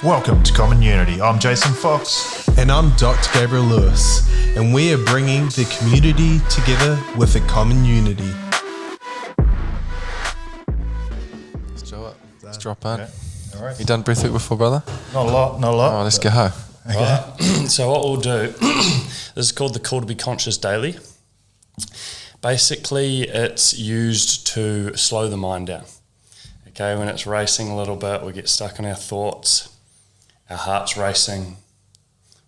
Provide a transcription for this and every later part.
Welcome to Common Unity. I'm Jason Fox. And I'm Dr. Gabriel Lewis. And we are bringing the community together with a common unity. Let's do it. Let's drop in. Okay. All right. You done breathwork before, brother? Not a lot. Oh, let's go. Okay. Right. So what we'll do, this is called the Cool2beConcious Daily. Basically, it's used to slow the mind down. Okay, when it's racing a little bit, we get stuck in our thoughts, our heart's racing.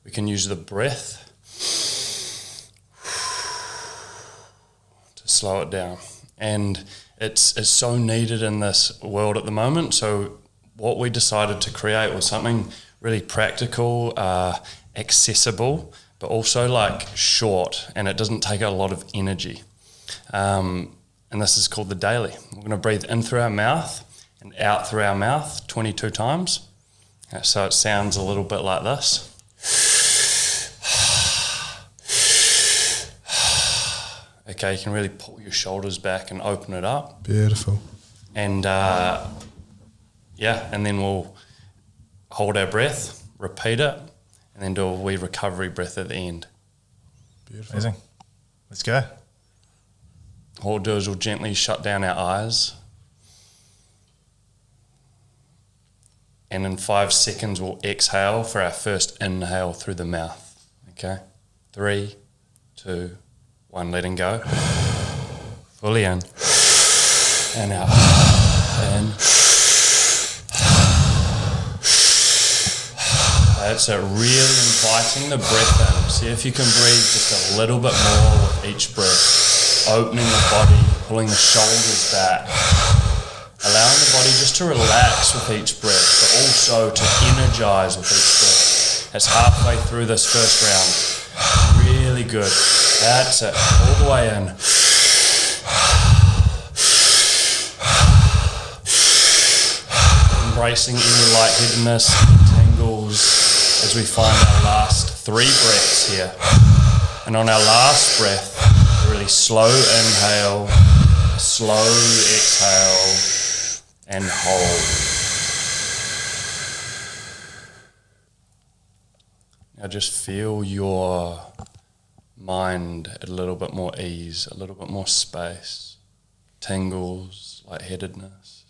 We can use the breath to slow it down. And it's so needed in this world at the moment. So what we decided to create was something really practical, accessible, but also like short, and it doesn't take a lot of energy. And this is called the daily. We're going to breathe in through our mouth and out through our mouth 22 times. So it sounds a little bit like this. Okay, you can really pull your shoulders back and open it up. Beautiful. And and then we'll hold our breath, repeat it, and then do a wee recovery breath at the end. Beautiful. Amazing. Let's go. What we'll do is we'll gently shut down our eyes. And in 5 seconds, we'll exhale for our first inhale through the mouth. Okay? 3, 2, 1, letting go. Fully in. And out. In. That's it. Really inviting the breath in. See if you can breathe just a little bit more with each breath. Opening the body, pulling the shoulders back. Allowing the body just to relax with each breath, but also to energize with each breath. That's halfway through this first round. Really good. That's it. All the way in. Embracing any lightheadedness, tingles, as we find our last 3 breaths here. And on our last breath, a really slow inhale, a slow exhale, and hold. Now just feel your mind at a little bit more ease, a little bit more space, tingles, lightheadedness.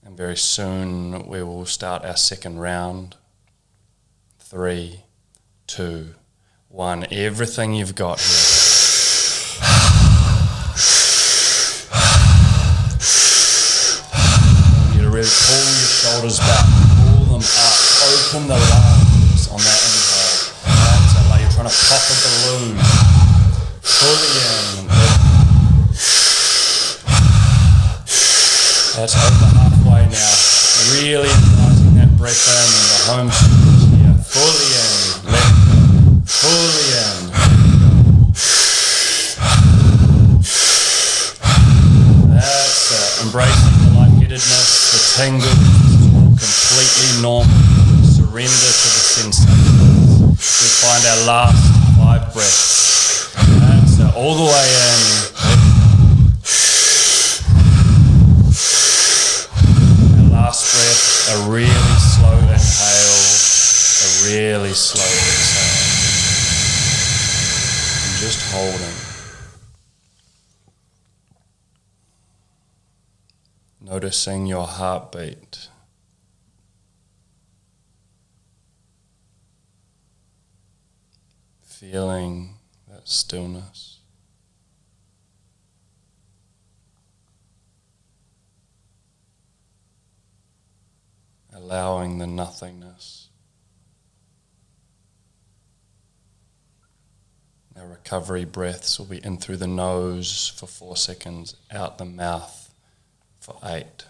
And very soon we will start our second round. 3, 2, 1. Everything you've got here. Really pull your shoulders back, pull them up, open the lungs on that inhale. That's it, like you're trying to pop a balloon. Fully in. That's over halfway now. Really inviting that breath in, the home stretch here. Fully in, let go. Fully in, let go. That's it, embracing the lightheadedness. The tingles is all completely normal. Surrender to the sensations. We find our last 5 breaths. That's it, all the way in. Our last breath, a really slow inhale, a really slow exhale. And just holding. Noticing your heartbeat. Feeling that stillness. Allowing the nothingness. Our recovery breaths will be in through the nose for 4 seconds, out the mouth for 8,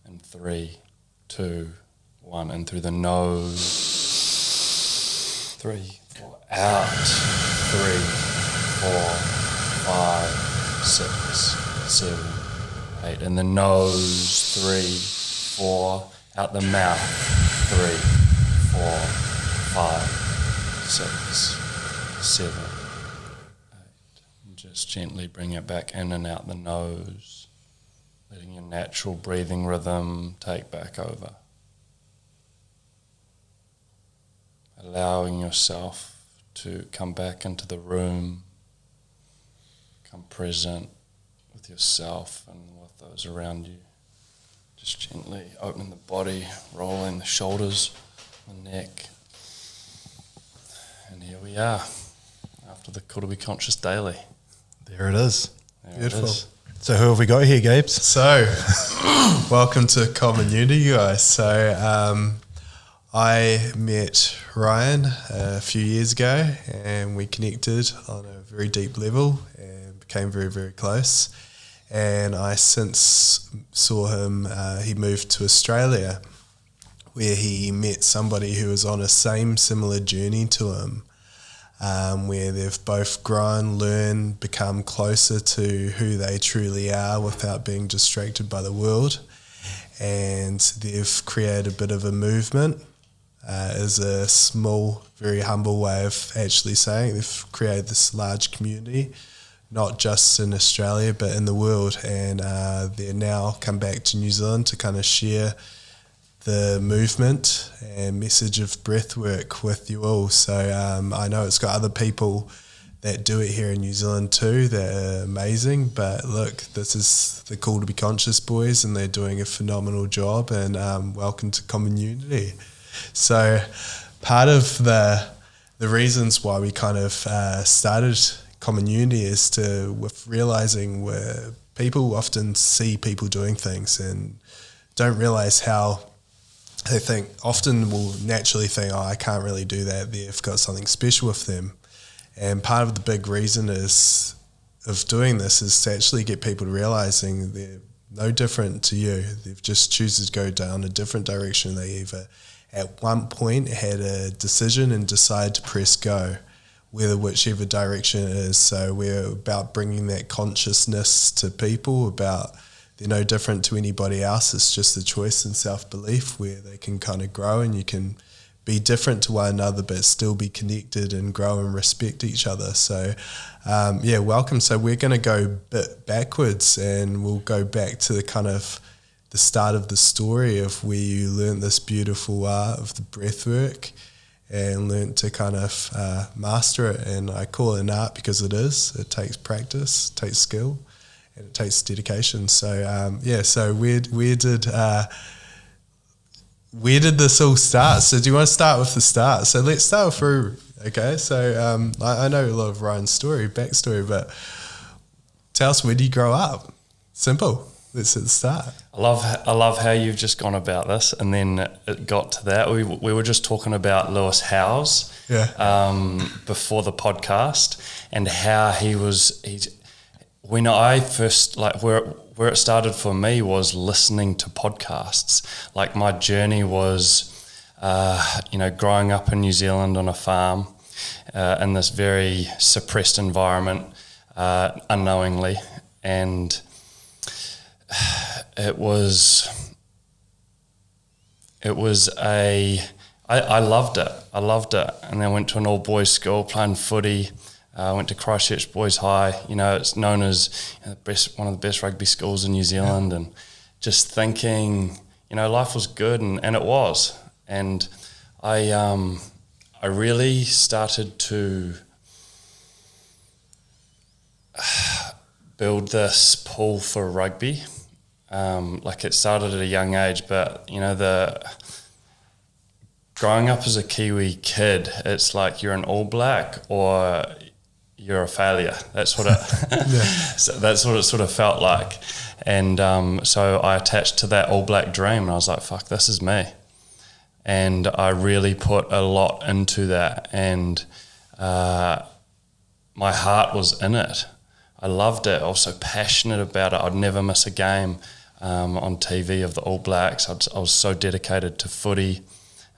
and 3, 2, 1, in through the nose, 3, 4, out, 3, 4, 5, 6, 7, 8, in the nose, 3, 4, out the mouth, 3, 4, 5, 6, 7, 8. Just gently bring it back in and out the nose. letting your natural breathing rhythm take back over. Allowing yourself to come back into the room, come present with yourself and with those around you. Just gently opening the body, rolling the shoulders, the neck. And here we are, after the Cool2beConcious daily. There it is. There Beautiful. it is. So who have we got here, Gabes? So, welcome to Common Unity, guys. So, I met Ryan a few years ago and we connected on a very deep level and became very, very close. And I since saw him, he moved to Australia where he met somebody who was on a similar journey to him, where they've both grown, learned, become closer to who they truly are without being distracted by the world. And they've created a bit of a movement. Is a small, very humble way of actually saying they've created this large community, not just in Australia but in the world, and they're now come back to New Zealand to kind of share the movement and message of breathwork with you all. So I know it's got other people that do it here in New Zealand too that are amazing, but look, this is the Cool2beConcious boys and they're doing a phenomenal job, and welcome to Common Unity. So part of the reasons why we kind of started Common Unity is with realizing where people often see people doing things and don't realize how they think, often will naturally think, oh, I can't really do that, they've got something special with them. And part of the big reason of doing this is to actually get people to realizing they're no different to you. They've just chosen to go down a different direction. They either at one point had a decision and decided to press go, whichever direction it is. So we're about bringing that consciousness to people about they're no different to anybody else. It's just a choice and self-belief where they can kind of grow, and you can be different to one another but still be connected and grow and respect each other. So welcome. So we're going to go a bit backwards, and we'll go back to the kind of the start of the story of where you learned this beautiful art of the breath work and learned to kind of master it. And I call it an art because it is. It takes practice, it takes skill, and it takes dedication. So so where did this all start? So do you want to start with the start? So let's start through. Okay, so I know a lot of Ryan's backstory, but tell us, where did you grow up? Simple. Let's at the start. I love how you've just gone about this, and then it got to that. We were just talking about Lewis Howes before the podcast, and how when I first, like, where it started for me was listening to podcasts. Like, my journey was, growing up in New Zealand on a farm in this very suppressed environment, unknowingly, and I loved it. And then I went to an all boys school playing footy. I went to Christchurch Boys High. It's known as one of the best rugby schools in New Zealand, and just thinking, life was good, and it was. And I really started to build this pull for rugby. It started at a young age, but growing up as a Kiwi kid, it's like you're an All Black or you're a failure. That's what that's what it sort of felt like. And so I attached to that All Black dream, and I was like, fuck, this is me. And I really put a lot into that, and my heart was in it. I loved it. I was so passionate about it. I'd never miss a game on TV of the All Blacks. I was so dedicated to footy.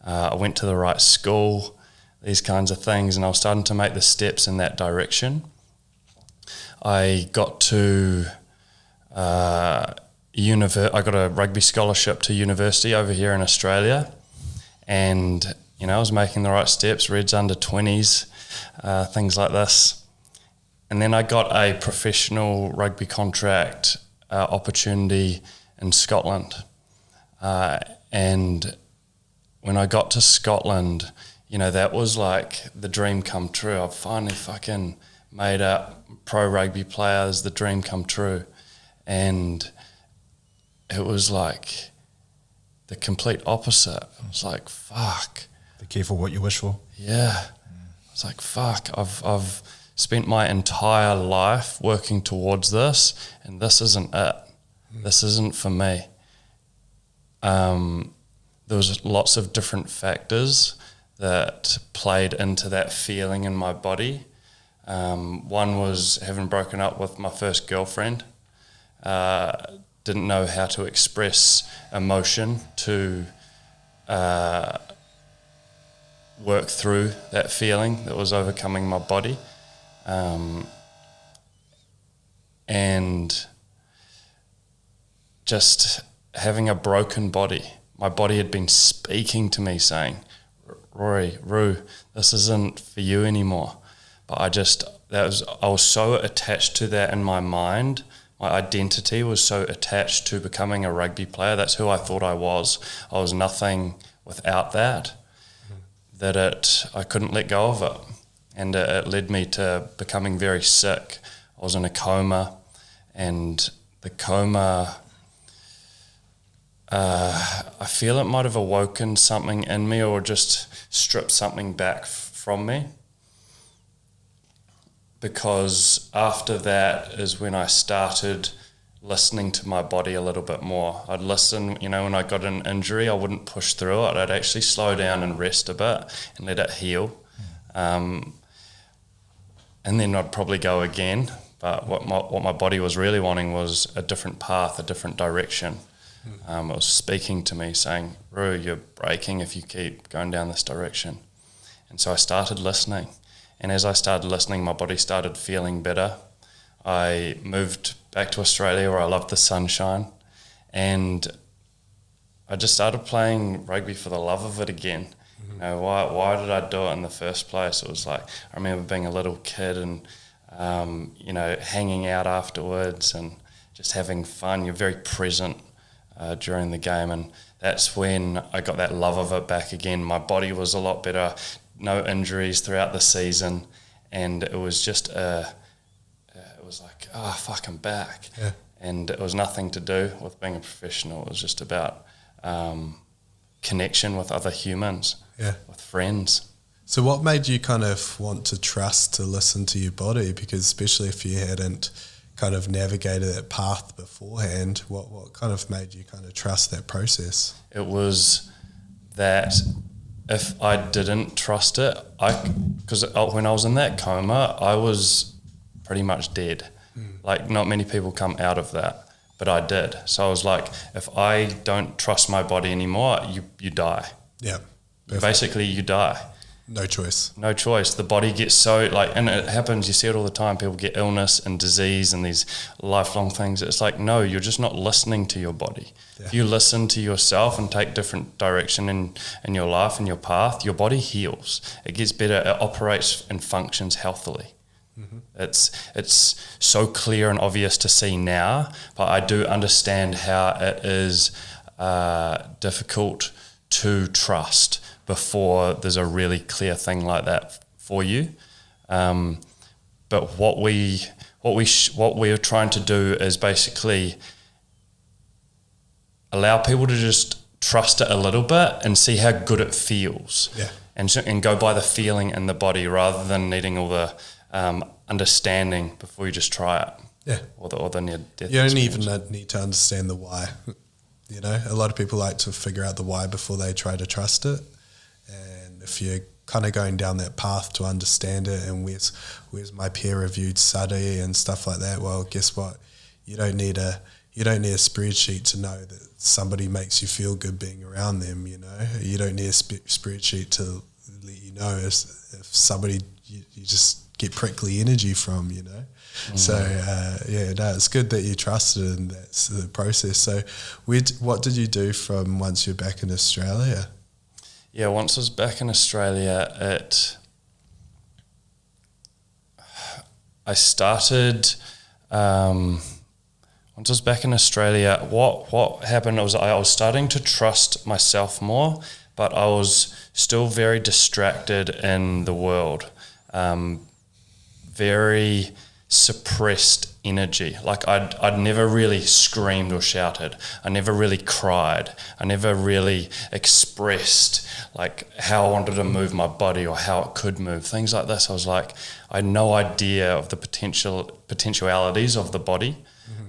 I went to the right school, these kinds of things, and I was starting to make the steps in that direction. I got to I got a rugby scholarship to university over here in Australia, and I was making the right steps, Reds under 20s, things like this. And then I got a professional rugby contract opportunity in Scotland. And when I got to Scotland, you know, that was like the dream come true. I've finally fucking made up pro rugby players, the dream come true. And it was like the complete opposite. It was like, fuck. Be careful what you wish for. Yeah. It's like, fuck, I've spent my entire life working towards this, and this isn't it. This isn't for me. There was lots of different factors that played into that feeling in my body. One was having broken up with my first girlfriend. Didn't know how to express emotion to work through that feeling that was overcoming my body. And just having a broken body. My body had been speaking to me saying, Roo, this isn't for you anymore. But I was so attached to that in my mind. My identity was so attached to becoming a rugby player. That's who I thought I was. I was nothing without that, I couldn't let go of it. And it led me to becoming very sick. I was in a coma, and the coma, I feel it might have awoken something in me or just stripped something back from me. Because after that is when I started listening to my body a little bit more. I'd listen, you know, when I got an injury, I wouldn't push through it. I'd actually slow down and rest a bit and let it heal. And then I'd probably go again. But what my body was really wanting was a different path, a different direction. It was speaking to me saying, Roo, you're breaking if you keep going down this direction. And so I started listening. And as I started listening, my body started feeling better. I moved back to Australia where I loved the sunshine. And I just started playing rugby for the love of it again. You know, why did I do it in the first place? It was like, I remember being a little kid and, you know, hanging out afterwards and just having fun. You're very present during the game. And that's when I got that love of it back again. My body was a lot better. No injuries throughout the season, and it was just it was like, oh fuck, I'm back. Yeah. And it was nothing to do with being a professional. It was just about connection with other humans, with friends. So what made you kind of want to trust to listen to your body? Because especially if you hadn't kind of navigated that path beforehand, what kind of made you kind of trust that process? It was that if I didn't trust it, because when I was in that coma, I was pretty much dead. Like, not many people come out of that, but I did. So I was like, if I don't trust my body anymore, you die. Yeah. Basically, you die. No choice. No choice. The body gets so, like, and it happens, you see it all the time, people get illness and disease and these lifelong things. It's like, no, you're just not listening to your body. Yeah. If you listen to yourself and take different direction in your life and your path, your body heals. It gets better. It operates and functions healthily. Mm-hmm. It's so clear and obvious to see now, but I do understand how it is difficult to trust before there's a really clear thing like that for you. But what we're trying to do is basically allow people to just trust it a little bit and see how good it feels. Yeah. And go by the feeling in the body rather than needing all the understanding before you just try it. Yeah. Or the near death. You don't even need to understand the why. You know, a lot of people like to figure out the why before they try to trust it. And if you're kind of going down that path to understand it and where's my peer-reviewed study and stuff like that, well, guess what? You don't need a spreadsheet to know that somebody makes you feel good being around them, you know. You don't need a spreadsheet to let you know if somebody you just get prickly energy from, you know. So, it's good that you trusted and that's the process. So what did you do from once you're back in Australia? Yeah, once I was back in Australia, I started, I want once I was back in Australia, what happened was I was starting to trust myself more, but I was still very distracted in the world. Very suppressed energy. Like I'd never really screamed or shouted. I never really cried. I never really expressed like how I wanted to move my body or how it could move. Things like this. I was like, I had no idea of the potentialities of the body.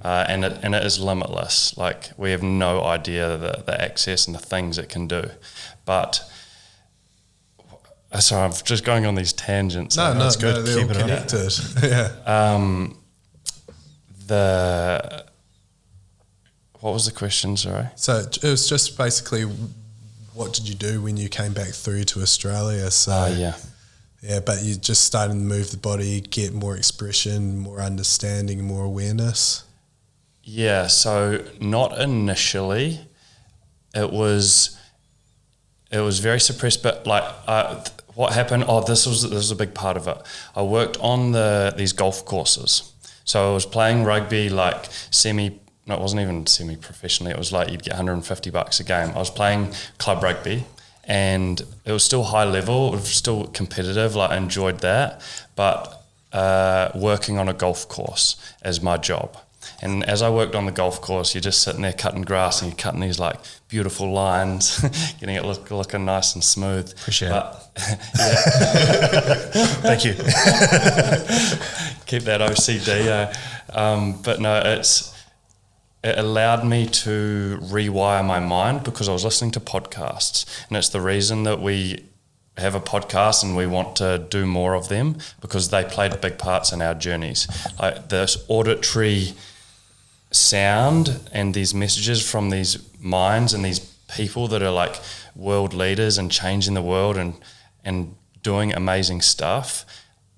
And it is limitless. Like we have no idea the access and the things it can do. But sorry, I'm just going on these tangents. No, That's good. no, they're all Keep it on. connected. Yeah. What was the question, sorry? So it was just basically, what did you do when you came back through to Australia? So yeah, but you just started to move the body, get more expression, more understanding, more awareness. Yeah, so not initially. It was very suppressed, but like what happened? This was a big part of it. I worked on these golf courses. So I was playing rugby like it wasn't even semi-professionally. It was like you'd get $150 a game. I was playing club rugby, and it was still high level. It was still competitive. Like I enjoyed that, but working on a golf course as my job. And as I worked on the golf course, you're just sitting there cutting grass and you're cutting these like beautiful lines, getting it looking nice and smooth. Appreciate it. Thank you. Keep that OCD. But no, it allowed me to rewire my mind because I was listening to podcasts. And it's the reason that we have a podcast and we want to do more of them, because they played big parts in our journeys. Like this auditory sound and these messages from these minds and these people that are like world leaders and changing the world and doing amazing stuff,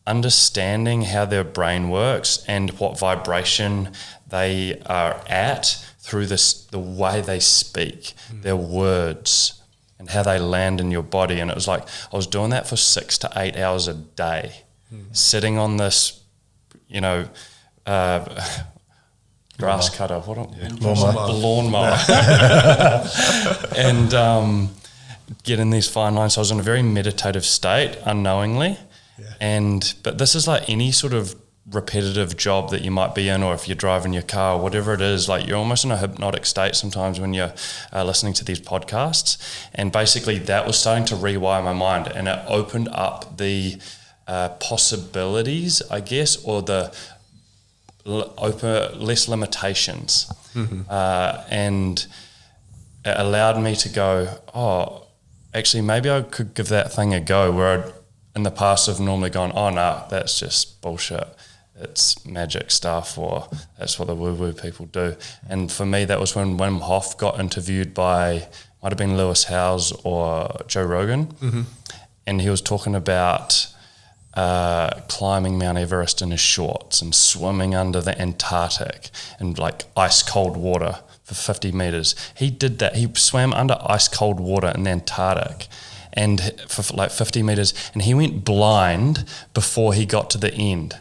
understanding how their brain works and what vibration they are at through the way they speak, their words, and how they land in your body. And it was like I was doing that for 6 to 8 hours a day, sitting on this, grass cutter, lawnmower, and getting these fine lines. So I was in a very meditative state, unknowingly. Yeah. But this is like any sort of repetitive job that you might be in, or if you're driving your car or whatever it is, like you're almost in a hypnotic state sometimes when you're listening to these podcasts. And basically that was starting to rewire my mind, and it opened up the possibilities, I guess, or the less limitations. And it allowed me to go, actually maybe I could give that thing a go, where I'd in the past have normally gone, no, that's just bullshit, it's magic stuff, or that's what the woo-woo people do. And for me, that was when Wim Hof got interviewed by, might have been Lewis Howes or Joe Rogan, and he was talking about climbing Mount Everest in his shorts and swimming under the Antarctic in like ice cold water for 50 meters. He did that. He swam under ice cold water in the Antarctic and for like 50 meters, and he went blind before he got to the end.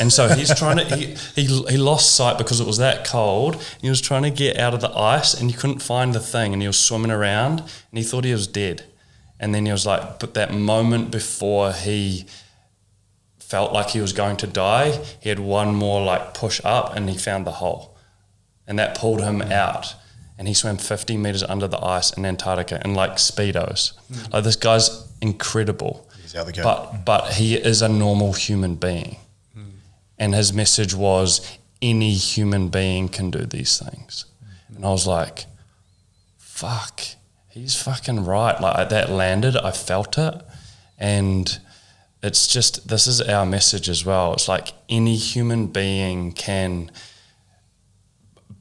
And so he's trying to, he lost sight because it was that cold. He was trying to get out of the ice and he couldn't find the thing, and he was swimming around and he thought he was dead. And then he was like, but that moment before he felt like he was going to die, he had one more like push up and he found the hole, and that pulled him out, and he swam 50 meters under the ice in Antarctica in like Speedos. Like this guy's incredible. He's out the gate. But he is a normal human being. And his message was, any human being can do these things. And I was like, fuck, he's fucking right. Like that landed, I felt it. And it's just, this is our message as well. It's like any human being can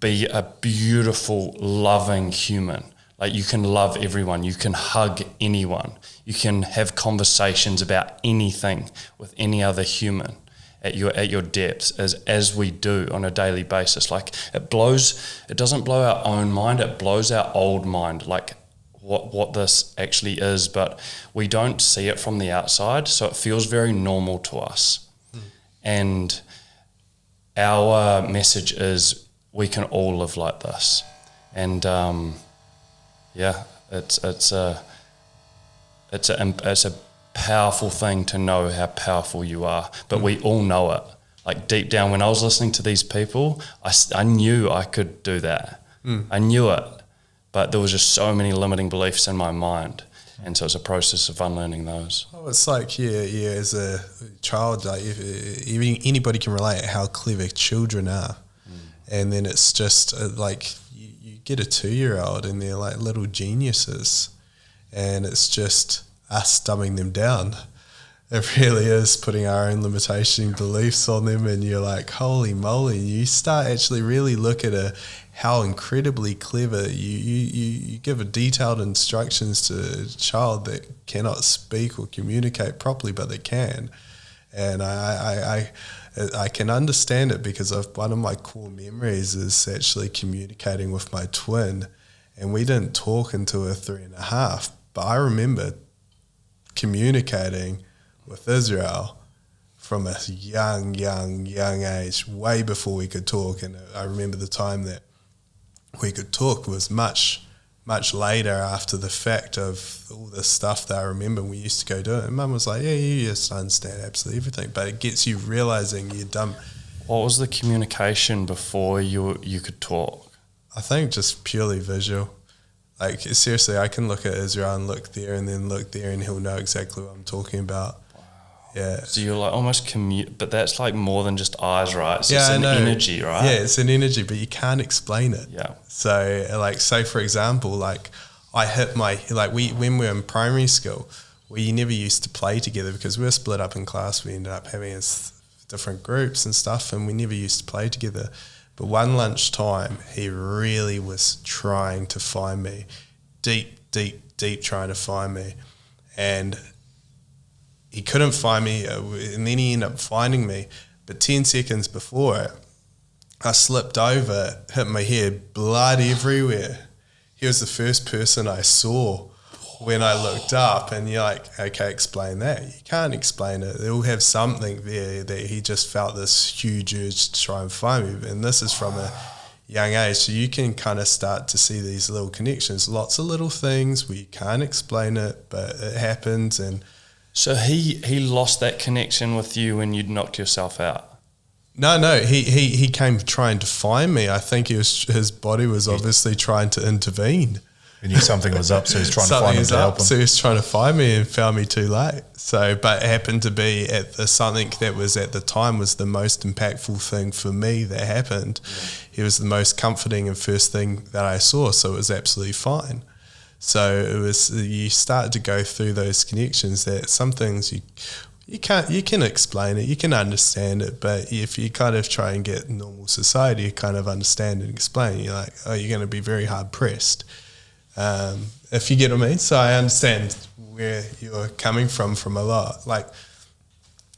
be a beautiful, loving human. Like you can love everyone. You can hug anyone. You can have conversations about anything with any other human at your depths, as we do on a daily basis. Like it doesn't blow our own mind, it blows our old mind, like what this actually is, but we don't see it from the outside, so it feels very normal to us. And our message is, we can all live like this. And it's a powerful thing to know how powerful you are, but we all know it. Like deep down, when I was listening to these people, I knew I could do that. I knew it, but there was just so many limiting beliefs in my mind. And so it's a process of unlearning those. Oh, it's like, as a child, like anybody can relate how clever children are. And then it's just like you get a 2-year-old and they're like little geniuses, and it's just us dumbing them down. It really is putting our own limitation beliefs on them, and you're like, holy moly. You start actually really look at how incredibly clever you give a detailed instructions to a child that cannot speak or communicate properly, but they can. And I can understand it because one of my core memories is actually communicating with my twin, and we didn't talk until 3.5, but I remember communicating with Israel from a young age, way before we could talk. And I remember the time that we could talk was much later after the fact of all the stuff that I remember we used to go do it. And Mum was like, yeah, you just understand absolutely everything. But it gets you realising you're dumb. What was the communication before you could talk? I think just purely visual. Like, seriously, I can look at Israel and look there and then look there, and he'll know exactly what I'm talking about. Yeah. So you're like almost but that's like more than just eyes, right? So it's an energy, right? Yeah, it's an energy, but you can't explain it. Yeah. So, like, say for example, like I hit when we were in primary school, we never used to play together because we were split up in class. We ended up having different groups and stuff, and we never used to play together. But one lunchtime, he really was trying to find me, deep trying to find me, and he couldn't find me, and then he ended up finding me. But 10 seconds before it, I slipped over, hit my head, blood everywhere. He was the first person I saw when I looked up, and you're like, okay, explain that. You can't explain it. They'll have something there that he just felt this huge urge to try and find me. And this is from a young age. So you can kind of start to see these little connections, lots of little things where you can't explain it, but it happens. And so he lost that connection with you when you'd knocked yourself out? No, he came trying to find me. I think his body was obviously trying to intervene. He knew something was up, so he was trying to find him to help him. So he was trying to find me and found me too late. So, but it happened to be something that was at the time was the most impactful thing for me that happened. It was the most comforting and first thing that I saw, so it was absolutely fine. So it was, you start to go through those connections that some things you can explain it, you can understand it, but if you kind of try and get normal society, you kind of understand and explain, you're like, oh, you're going to be very hard pressed. If you get what I mean. So I understand where you're coming from a lot. Like,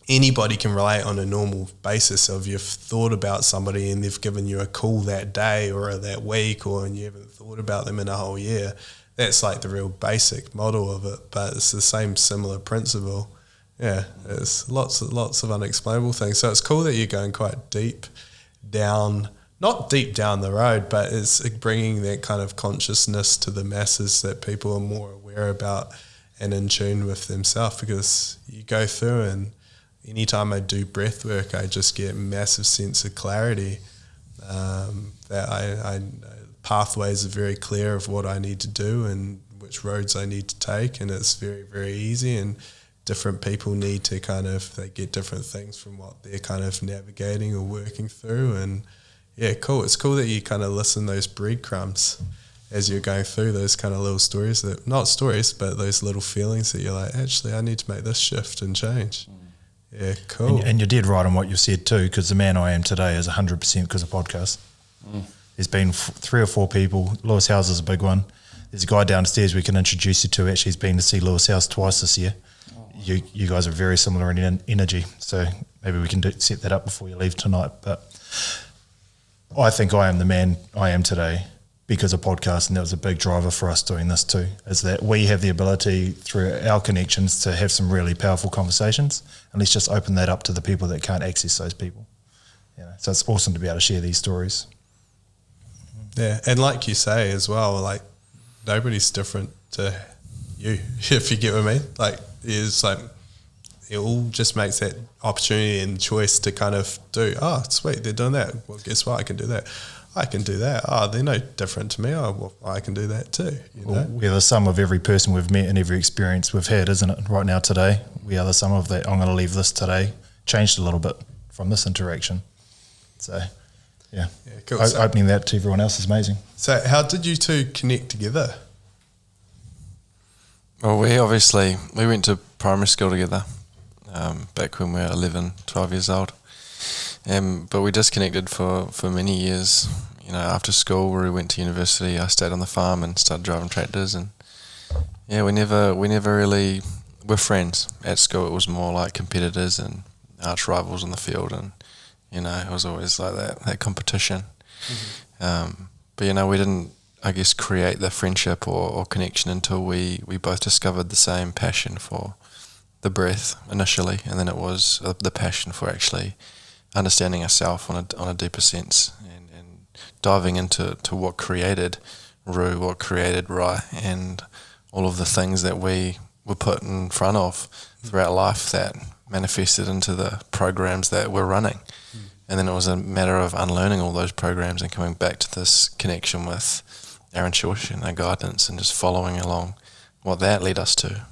anybody can relate on a normal basis of you've thought about somebody and they've given you a call that day or that week, and you haven't thought about them in a whole year. That's like the real basic model of it, but it's the same similar principle. Yeah, there's lots of unexplainable things. So it's cool that you're going quite deep down, not deep down the road, but it's bringing that kind of consciousness to the masses that people are more aware about and in tune with themselves, because you go through, and anytime I do breath work, I just get a massive sense of clarity, that I pathways are very clear of what I need to do and which roads I need to take, and it's very, very easy. And different people need to they get different things from what they're kind of navigating or working through. And yeah, cool. It's cool that you kind of listen those breadcrumbs as you're going through those kind of little stories, that not stories, but those little feelings that you're like, actually, I need to make this shift and change. Yeah, cool. And you're dead right on what you said too, because the man I am today is 100% because of podcasts. There's been 3 or 4 people. Lewis House is a big one. There's a guy downstairs we can introduce you to. Actually, he's been to see Lewis House twice this year. You guys are very similar in energy, so maybe we can set that up before you leave tonight. But I think I am the man I am today because of podcasts, and that was a big driver for us doing this too, is that we have the ability through our connections to have some really powerful conversations, and let's just open that up to the people that can't access those people. So it's awesome to be able to share these stories. Yeah, and like you say as well, like nobody's different to you, if you get what I mean. Like it's like it all just makes that opportunity and choice to kind of do, oh, sweet, they're doing that. Well, guess what? I can do that. I can do that. Oh, they're no different to me. Oh, well, I can do that too. You know? Well, we are the sum of every person we've met and every experience we've had, isn't it? Right now today, we are the sum of that. I'm going to leave this today. Changed a little bit from this interaction. So, yeah. Cool. Opening that to everyone else is amazing. So how did you two connect together? Well, we went to primary school together back when we were 11, 12 years old. But we disconnected for many years. You know, after school, where we went to university, I stayed on the farm and started driving tractors. And yeah, we never really were friends. At school, it was more like competitors and arch rivals in the field, and you know, it was always like that competition. Mm-hmm. But you know, we didn't, I guess, create the friendship or connection until we both discovered the same passion for the breath initially, and then it was the passion for actually understanding ourselves on a deeper sense, and diving into what created Ru, what created Rai, and all of the things that we were put in front of throughout life that manifested into the programs that we're running. And then it was a matter of unlearning all those programs and coming back to this connection with our intuition, our guidance, and just following along what that led us to.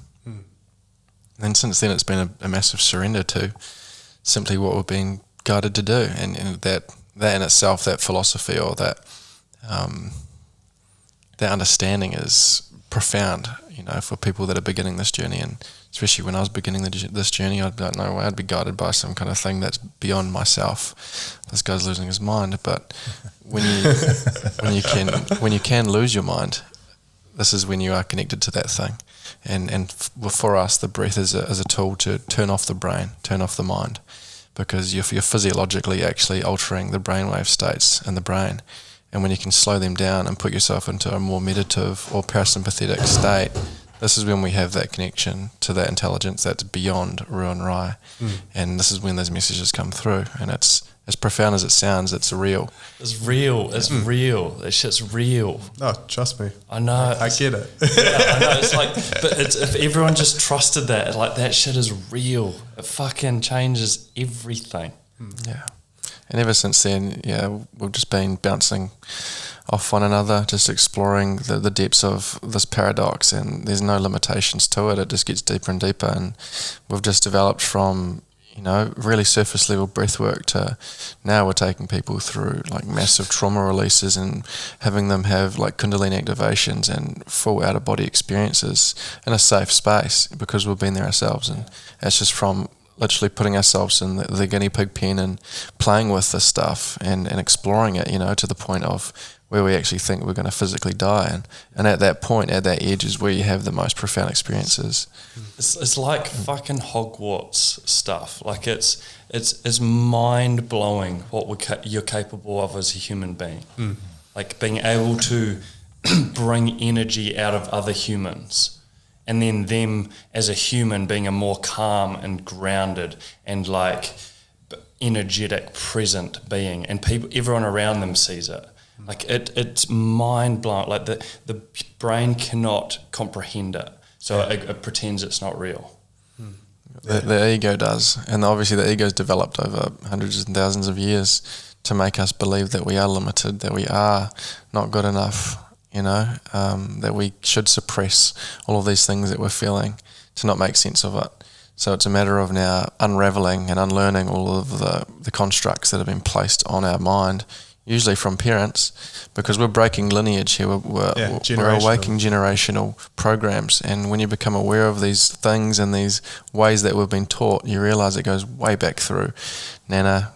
And since then, it's been a massive surrender to simply what we're being guided to do, and that in itself, that philosophy or that understanding is profound, you know, for people that are beginning this journey. And especially when I was beginning this journey, I don't know, I'd be guided by some kind of thing that's beyond myself. This guy's losing his mind. But when you can lose your mind, this is when you are connected to that thing. And for us, the breath is a tool to turn off the brain, turn off the mind, because you're physiologically actually altering the brainwave states in the brain. And when you can slow them down and put yourself into a more meditative or parasympathetic state, this is when we have that connection to that intelligence that's beyond Ru and Rai. And this is when those messages come through. And it's as profound as it sounds, it's real. It's real. It's real. That shit's real. No, trust me. I know. I get it. Yeah, I know. It's like, but if everyone just trusted that, like that shit is real. It fucking changes everything. Yeah. And ever since then, yeah, we've just been bouncing off one another, just exploring the depths of this paradox, and there's no limitations to it. It just gets deeper and deeper, and we've just developed from, you know, really surface level breath work to now we're taking people through like massive trauma releases and having them have like Kundalini activations and full out of body experiences in a safe space because we've been there ourselves. And that's just from literally putting ourselves in the guinea pig pen and playing with this stuff and exploring it, you know, to the point of where we actually think we're going to physically die. And at that point, at that edge is where you have the most profound experiences. It's like fucking Hogwarts stuff. Like it's mind blowing what you're capable of as a human being. Like being able to bring energy out of other humans, and then them as a human being a more calm and grounded and like energetic, present being, and everyone around them sees it. Like it's mind blowing. Like the brain cannot comprehend it, so it pretends it's not real. The ego does, and obviously the ego's developed over hundreds and thousands of years to make us believe that we are limited, that we are not good enough, you know, that we should suppress all of these things that we're feeling to not make sense of it. So it's a matter of now unraveling and unlearning all of the constructs that have been placed on our mind, usually from parents, because we're breaking lineage here. We're awakening generational programs. And when you become aware of these things and these ways that we've been taught, you realize it goes way back through Nana,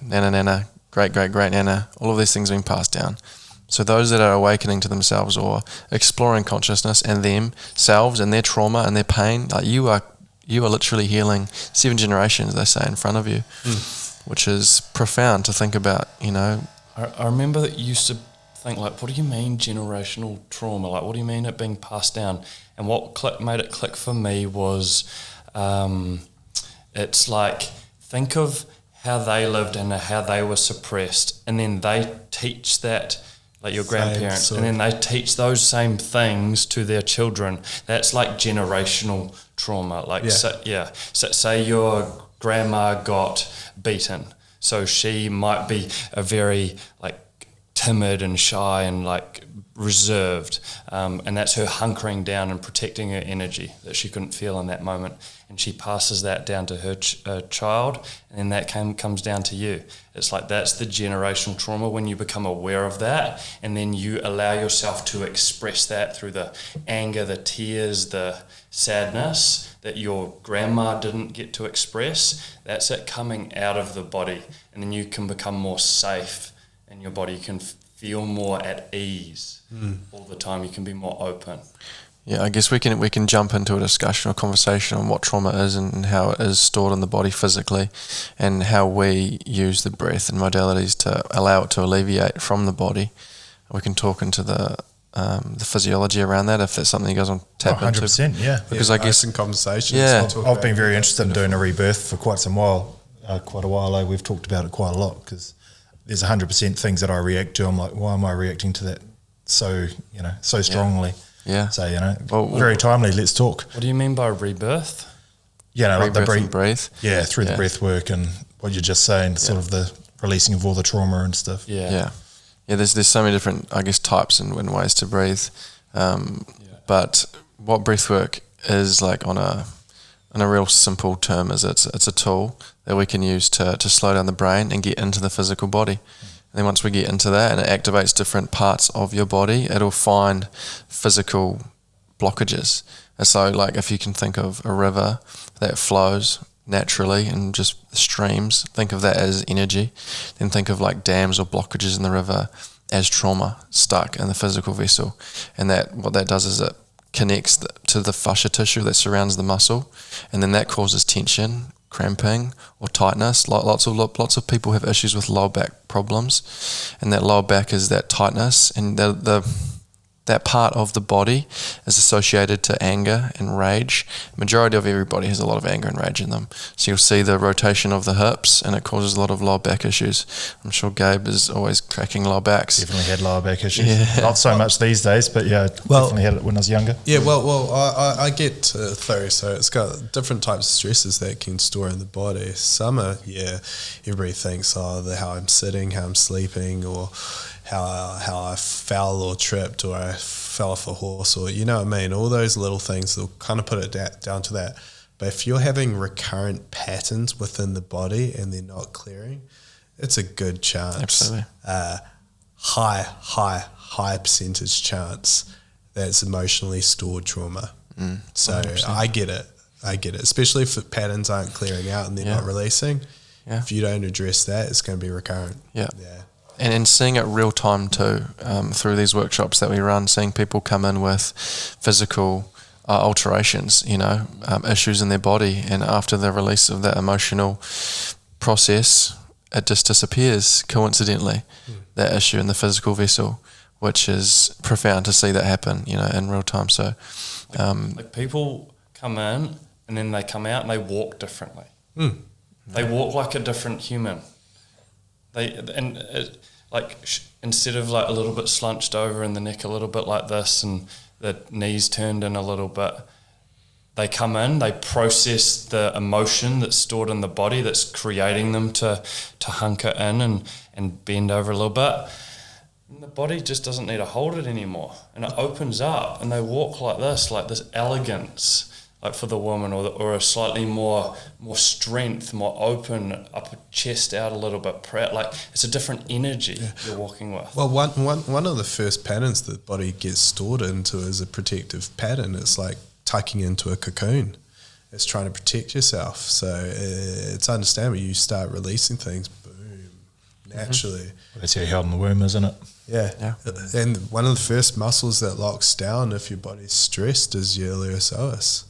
great Nana, all of these things being passed down. So those that are awakening to themselves or exploring consciousness and themselves and their trauma and their pain, like you are literally healing 7 generations, they say, in front of you, which is profound to think about, you know. I remember that you used to think, like, what do you mean generational trauma? Like, what do you mean it being passed down? And what made it click for me was it's like, think of how they lived and how they were suppressed, and then they teach that like your grandparents, sort and then they teach those same things to their children. That's like generational trauma. Like, say your grandma got beaten, so she might be a very like timid and shy and like reserved, and that's her hunkering down and protecting her energy that she couldn't feel in that moment, and she passes that down to her child, and then that comes down to you. It's like that's the generational trauma when you become aware of that, and then you allow yourself to express that through the anger, the tears, the sadness that your grandma didn't get to express. That's it coming out of the body, and then you can become more safe, and your body can feel more at ease all the time. You can be more open. Yeah, I guess we can jump into a discussion or conversation on what trauma is and how it is stored in the body physically, and how we use the breath and modalities to allow it to alleviate from the body. We can talk into the physiology around that if that's something you guys want to tap into. 100%, yeah. Because I guess in conversations. Yeah. I've been very interested in doing a rebirth for quite a while. We've talked about it quite a lot because there's 100% things that I react to. I'm like, why am I reacting to that so strongly? Yeah. So, very timely. Let's talk. What do you mean by rebirth? Yeah, like the breath. Yeah, through the breath work and what you're just saying, sort of the releasing of all the trauma and stuff. Yeah. There's so many different, I guess, types and ways to breathe. But what breath work is like on a real simple term is it's a tool that we can use to slow down the brain and get into the physical body. And then once we get into that and it activates different parts of your body, it'll find physical blockages. And so like if you can think of a river that flows naturally and just streams, think of that as energy. Then think of like dams or blockages in the river as trauma stuck in the physical vessel. And that what that does is it connects to the fascia tissue that surrounds the muscle, and then that causes tension, cramping or tightness. Lots of people have issues with lower back problems, and that lower back is that tightness, and that part of the body is associated to anger and rage. Majority of everybody has a lot of anger and rage in them. So you'll see the rotation of the hips, and it causes a lot of lower back issues. I'm sure Gabe is always cracking lower backs. Definitely had lower back issues. Yeah. Not so much these days, but definitely had it when I was younger. Yeah, well, I get through. So it's got different types of stresses that can store in the body. Some are, everybody thinks, how I'm sitting, how I'm sleeping, or how I fell or tripped, or I fell off a horse, or you know what I mean, all those little things, they'll kind of put it down to that. But if you're having recurrent patterns within the body and they're not clearing, it's a good chance. Absolutely. High percentage chance that it's emotionally stored trauma. So 100%. I get it, especially if patterns aren't clearing out and they're not releasing. If you don't address that, it's going to be recurrent. And seeing it real time too, through these workshops that we run, seeing people come in with physical alterations, issues in their body, and after the release of that emotional process, it just disappears coincidentally, that issue in the physical vessel, which is profound to see that happen, in real time. So, like people come in and then they come out and they walk differently. They walk like a different human. Instead of like a little bit slunched over in the neck, a little bit like this, and the knees turned in a little bit, they come in, they process the emotion that's stored in the body that's creating them to hunker in and bend over a little bit. And the body just doesn't need to hold it anymore, and it opens up, and they walk like this elegance, like for the woman, or a slightly more strength, more open, upper chest out a little bit, proud. Like it's a different energy you're walking with. Well, one of the first patterns that the body gets stored into is a protective pattern. It's like tucking into a cocoon. It's trying to protect yourself. So it's understandable. You start releasing things, boom, naturally. That's how you held in the womb, isn't it? Yeah. And one of the first muscles that locks down if your body's stressed is your iliopsoas.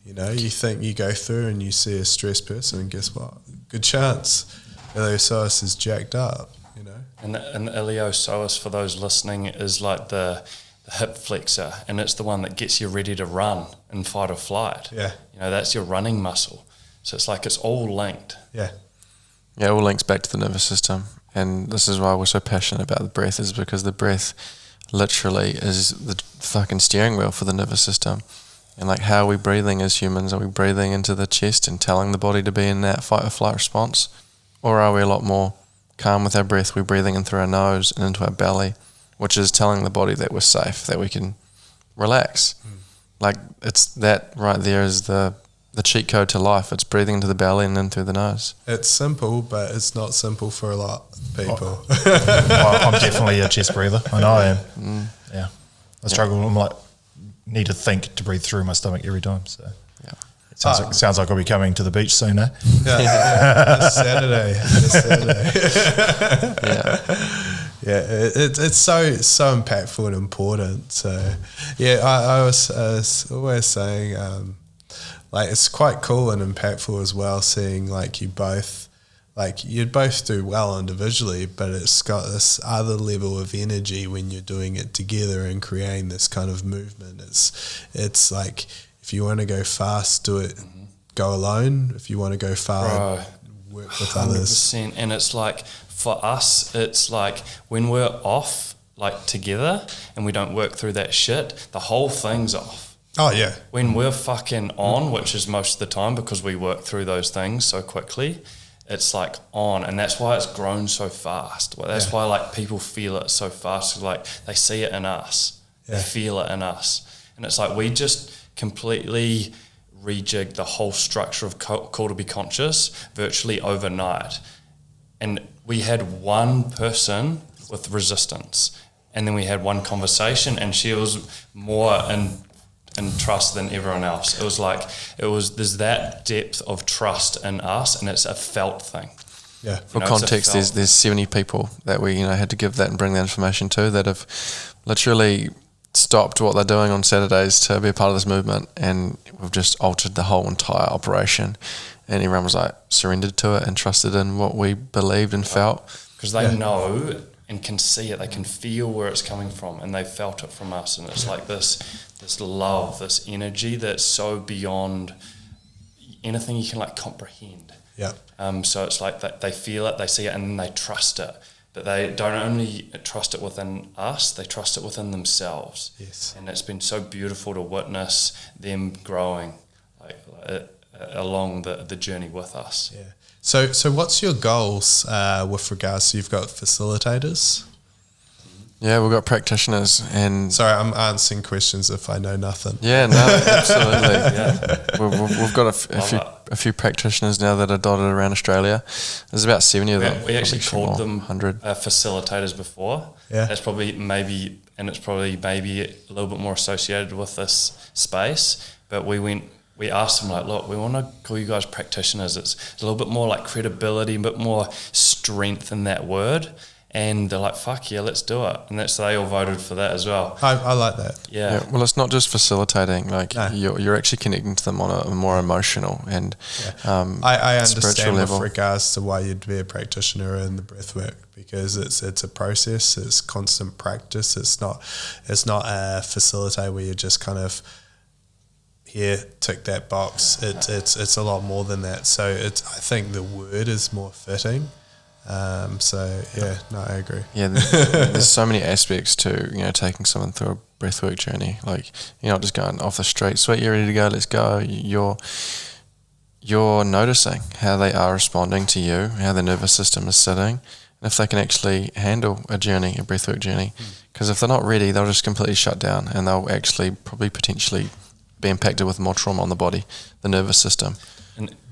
You think you go through and you see a stressed person, and guess what? Good chance iliopsoas is jacked up, And the iliopsoas, for those listening, is like the hip flexor, and it's the one that gets you ready to run in fight or flight. Yeah. That's your running muscle. So it's like it's all linked. Yeah, it all links back to the nervous system. And this is why we're so passionate about the breath, is because the breath literally is the fucking steering wheel for the nervous system. And like, how are we breathing as humans? Are we breathing into the chest and telling the body to be in that fight or flight response? Or are we a lot more calm with our breath? We're breathing in through our nose and into our belly, which is telling the body that we're safe, that we can relax. Like, it's that right there is the cheat code to life. It's breathing into the belly and in through the nose. It's simple, but it's not simple for a lot of people. Well, I'm definitely a chest breather. I know I am. Yeah. I struggle. I'm like, need to think to breathe through my stomach every time. So Yeah. it sounds like I'll be coming to the beach soon, eh? This Saturday. Yeah, it's so impactful and important. So, yeah, I was always saying, like, it's quite cool and impactful as well, seeing like you'd both do well individually, but it's got this other level of energy when you're doing it together and creating this kind of movement. It's like, if you want to go fast, do it, go alone. If you want to go far, work with others. 100%. And it's like, for us, it's like when we're off, like together, and we don't work through that shit, the whole thing's off. Oh, yeah. When we're fucking on, which is most of the time because we work through those things so quickly, it's like on, and that's why it's grown so fast. Well, that's why like people feel it so fast. Like they see it in us, they feel it in us, and it's like we just completely rejigged the whole structure of Cool2beConcious virtually overnight. And we had one person with resistance, and then we had one conversation, and she was more in trust than everyone else. It was like, there's that depth of trust in us, and it's a felt thing. Yeah. For context, there's 70 people that we had to give that and bring that information to, that have literally stopped what they're doing on Saturdays to be a part of this movement, and we've just altered the whole entire operation. And everyone was like surrendered to it and trusted in what we believed and felt. Because they know and can see it, they can feel where it's coming from, and they felt it from us. And it's like this love, this energy that's so beyond anything you can like comprehend. Yeah. So it's like that they feel it, they see it, and then they trust it. But they don't only trust it within us, they trust it within themselves. Yes. And it's been so beautiful to witness them growing along the journey with us. Yeah. So what's your goals with regards to, you've got facilitators? Yeah, we've got practitioners, and Sorry, I'm answering questions if I know nothing. yeah, no, absolutely. We've got a few practitioners now that are dotted around Australia. There's about 70 of them. We actually called them 100 facilitators before. Yeah. That's probably maybe a little bit more associated with this space. But we asked them, like, look, we want to call you guys practitioners. It's a little bit more like credibility, a bit more strength in that word. And they're like, fuck yeah, let's do it. And they all voted for that as well. I like that. Yeah. Well, it's not just facilitating. Like, you're actually connecting to them on a more emotional and I understand with level. regards to why you'd be a practitioner in the breathwork, because it's a process, it's constant practice. It's not a facilitator where you're just kind of here, tick that box. It's a lot more than that. So I think the word is more fitting. I agree. Yeah, there's so many aspects to taking someone through a breathwork journey. Like, you're not just going off the street, sweet, you're ready to go, let's go. You're noticing how they are responding to you, how their nervous system is sitting, and if they can actually handle a breathwork journey. Because if they're not ready, they'll just completely shut down, and they'll actually probably potentially be impacted with more trauma on the body, the nervous system.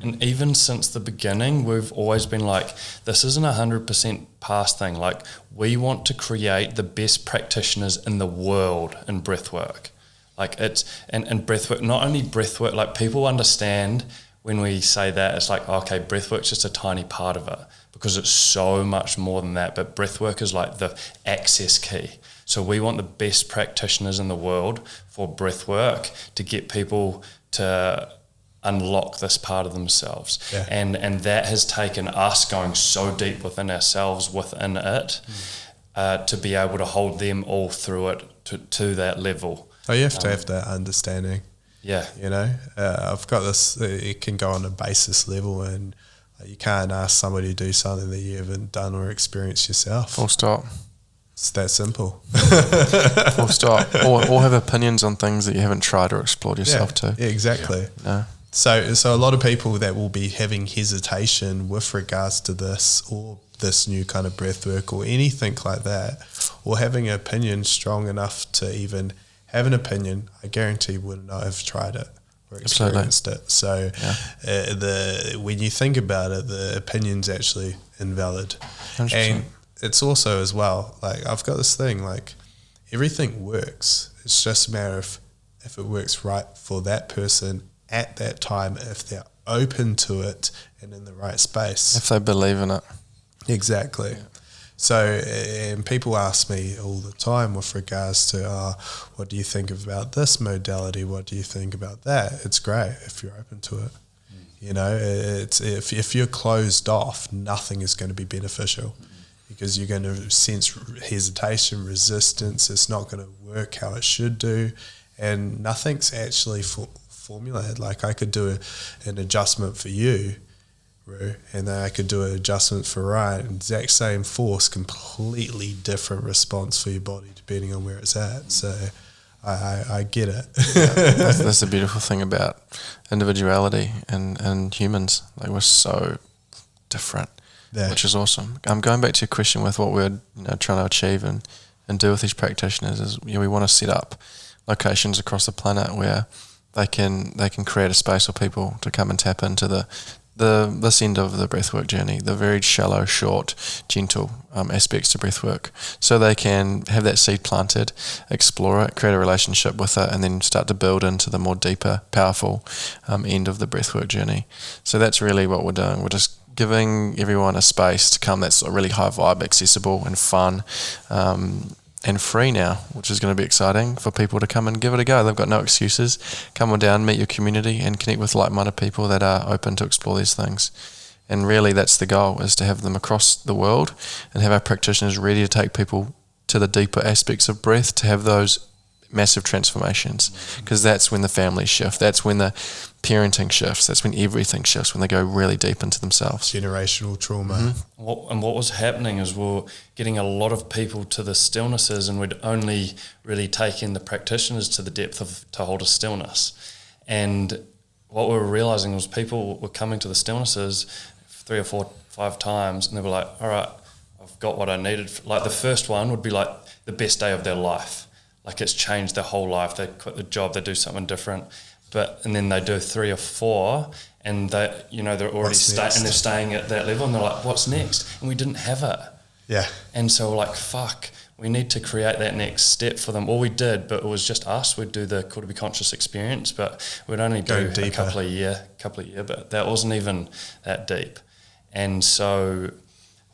And even since the beginning, we've always been like, this isn't 100% past thing. Like, we want to create the best practitioners in the world in breathwork. Like, it's, and breathwork, not only breathwork, like, people understand when we say that, it's like, okay, breathwork's just a tiny part of it, because it's so much more than that. But breathwork is like the access key. So we want the best practitioners in the world for breathwork to get people to unlock this part of themselves. Yeah. And that has taken us going so deep within ourselves, within it, to be able to hold them all through it to that level. Oh, you have to have that understanding. Yeah. I've got this, it can go on a basis level, and Like, you can't ask somebody to do something that you haven't done or experienced yourself. Full stop. It's that simple. Full stop. Or have opinions on things that you haven't tried or explored yourself too. Yeah, exactly. No. So a lot of people that will be having hesitation with regards to this or this new kind of breath work or anything like that, or having an opinion strong enough to even have an opinion, I guarantee would not have tried it or experienced it. So when you think about it, the opinion's actually invalid. 100%. And it's also as well, like, I've got this thing, like, everything works. It's just a matter of if it works right for that person at that time, if they're open to it and in the right space. If they believe in it. Exactly. Yeah. So, and people ask me all the time with regards to, what do you think about this modality? What do you think about that? It's great if you're open to it. You know, it's if you're closed off, nothing is going to be beneficial because you're going to sense hesitation, resistance. It's not going to work how it should do, and nothing's actually formulated. Like, I could do an adjustment for you, Roo, and then I could do an adjustment for Ryan. Exact same force, completely different response for your body depending on where it's at. So I get it. That's the beautiful thing about individuality and humans. Like, we're so different, which is awesome. Going back to your question with what we're trying to achieve and do with these practitioners is, we want to set up locations across the planet where they can create a space for people to come and tap into this end of the breathwork journey, the very shallow, short, gentle aspects to breathwork, so they can have that seed planted, explore it, create a relationship with it, and then start to build into the more deeper, powerful end of the breathwork journey. So that's really what we're doing. We're just giving everyone a space to come that's a really high vibe, accessible and fun, and free now, which is going to be exciting for people to come and give it a go. They've got no excuses. Come on down, meet your community, and connect with like-minded people that are open to explore these things. And really, that's the goal, is to have them across the world and have our practitioners ready to take people to the deeper aspects of breath, to have those massive transformations, because that's when the families shift. That's when the parenting shifts. That's when everything shifts, when they go really deep into themselves. Generational trauma. Mm-hmm. And what was happening is we're getting a lot of people to the stillnesses, and we'd only really taken the practitioners to the depth to hold a stillness. And what we were realizing was people were coming to the stillnesses 3 or 4, 5 times, and they were like, all right, I've got what I needed. Like, the first one would be like the best day of their life. Like, it's changed their whole life. They quit the job, they do something different. And then they do 3 or 4, and they're already staying at that level, and they're like, what's next? And we didn't have it. Yeah. And so we're like, fuck, we need to create that next step for them. Well, we did, but it was just us. We'd do the Cool2beConcious experience, but we'd only do a couple of year, but that wasn't even that deep. And so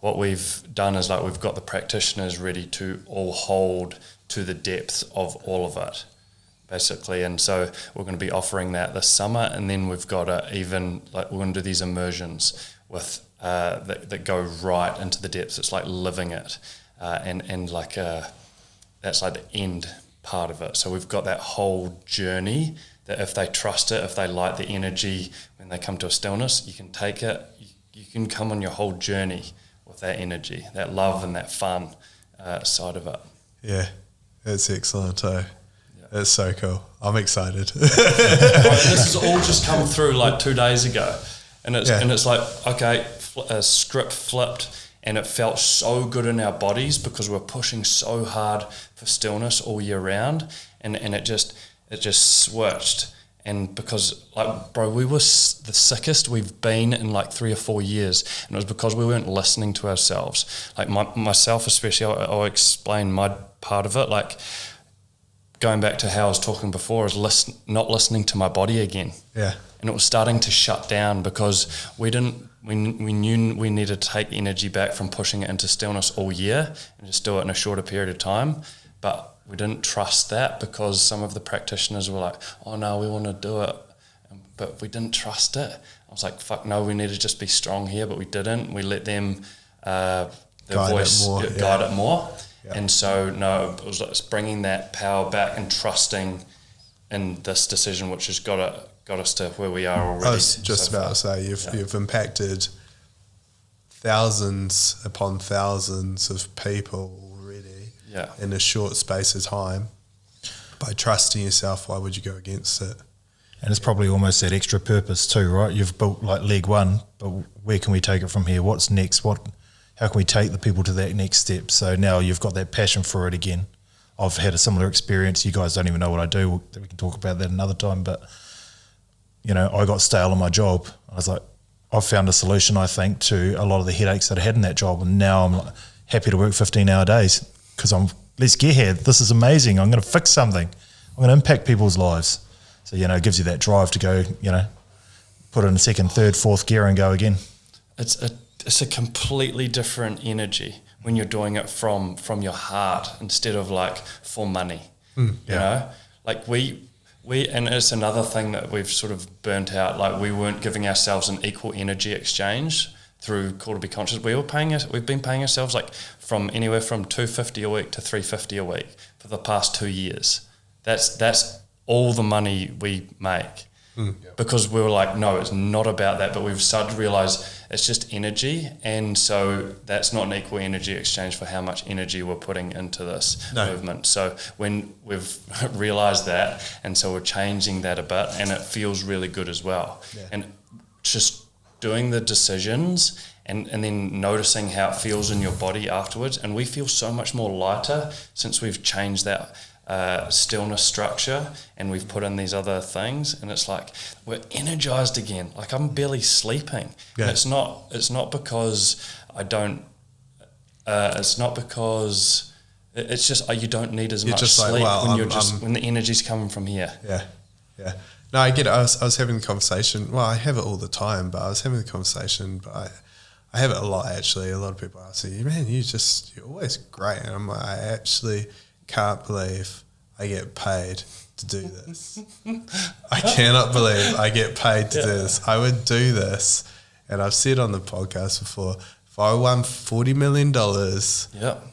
what we've done is, like, we've got the practitioners ready to all hold to the depth of all of it, basically. And so we're going to be offering that this summer, and then we've got we're going to do these immersions with that go right into the depths. It's like living it, and like that's like the end part of it. So we've got that whole journey that if they trust it, if they like the energy when they come to a stillness, you can take it. You can come on your whole journey with that energy, that love and that fun side of it. Yeah, that's excellent. That's so cool. I'm excited. This has all just come through like 2 days ago, and it's like, okay, a script flipped, and it felt so good in our bodies because we're pushing so hard for stillness all year round, and it just switched. And because, like, bro, we were the sickest we've been in like 3 or 4 years, and it was because we weren't listening to ourselves. Like, myself especially, I'll explain my part of it. Like, going back to how I was talking before, is not listening to my body again. Yeah. And it was starting to shut down because we knew we needed to take energy back from pushing it into stillness all year and just do it in a shorter period of time. But we didn't trust that because some of the practitioners were like, oh no, we want to do it. But we didn't trust it. I was like, fuck no, we need to just be strong here, but we didn't. We let them, their voice guide it more. Yeah. And so, no, it was like bringing that power back and trusting in this decision, which has got us to where we are already. I was just about to say, you've impacted thousands upon thousands of people already in a short space of time. By trusting yourself, why would you go against it? And it's probably almost that extra purpose too, right? You've built like leg one, but where can we take it from here? What's next? How can we take the people to that next step? So now you've got that passion for it again. I've had a similar experience. You guys don't even know what I do. We can talk about that another time. But, you know, I got stale in my job. I was like, I've found a solution, I think, to a lot of the headaches that I had in that job. And now I'm like, happy to work 15-hour days because let's get here. This is amazing. I'm going to fix something. I'm going to impact people's lives. So, you know, it gives you that drive to go, you know, put it in second, third, fourth gear and go again. It's a completely different energy when you're doing it from your heart instead of like for money. You know, like we and it's another thing that we've sort of burnt out. Like we weren't giving ourselves an equal energy exchange through Cool2beConcious. We've been paying ourselves like from anywhere from $250 a week to $350 a week for the past 2 years. That's all the money we make. Because we were like, no, it's not about that. But we've started to realise it's just energy. And so that's not an equal energy exchange for how much energy we're putting into this movement. So when we've realised that, and so we're changing that a bit, and it feels really good as well. And just doing the decisions and then noticing how it feels in your body afterwards. And we feel so much more lighter since we've changed that stillness structure and we've put in these other things, and it's like we're energized again. Like I'm barely sleeping. And it's not because I don't it's not because it's just you don't need as much sleep when the energy's coming from here. No, I get it. I was having the conversation. Well, I have it all the time, but I was having the conversation, but I have it a lot actually. A lot of people ask me, man, you're always great. And I'm like, I actually can't believe I get paid to do this. I cannot believe I get paid to do this. I would do this, and I've said on the podcast before, if I won $40 million,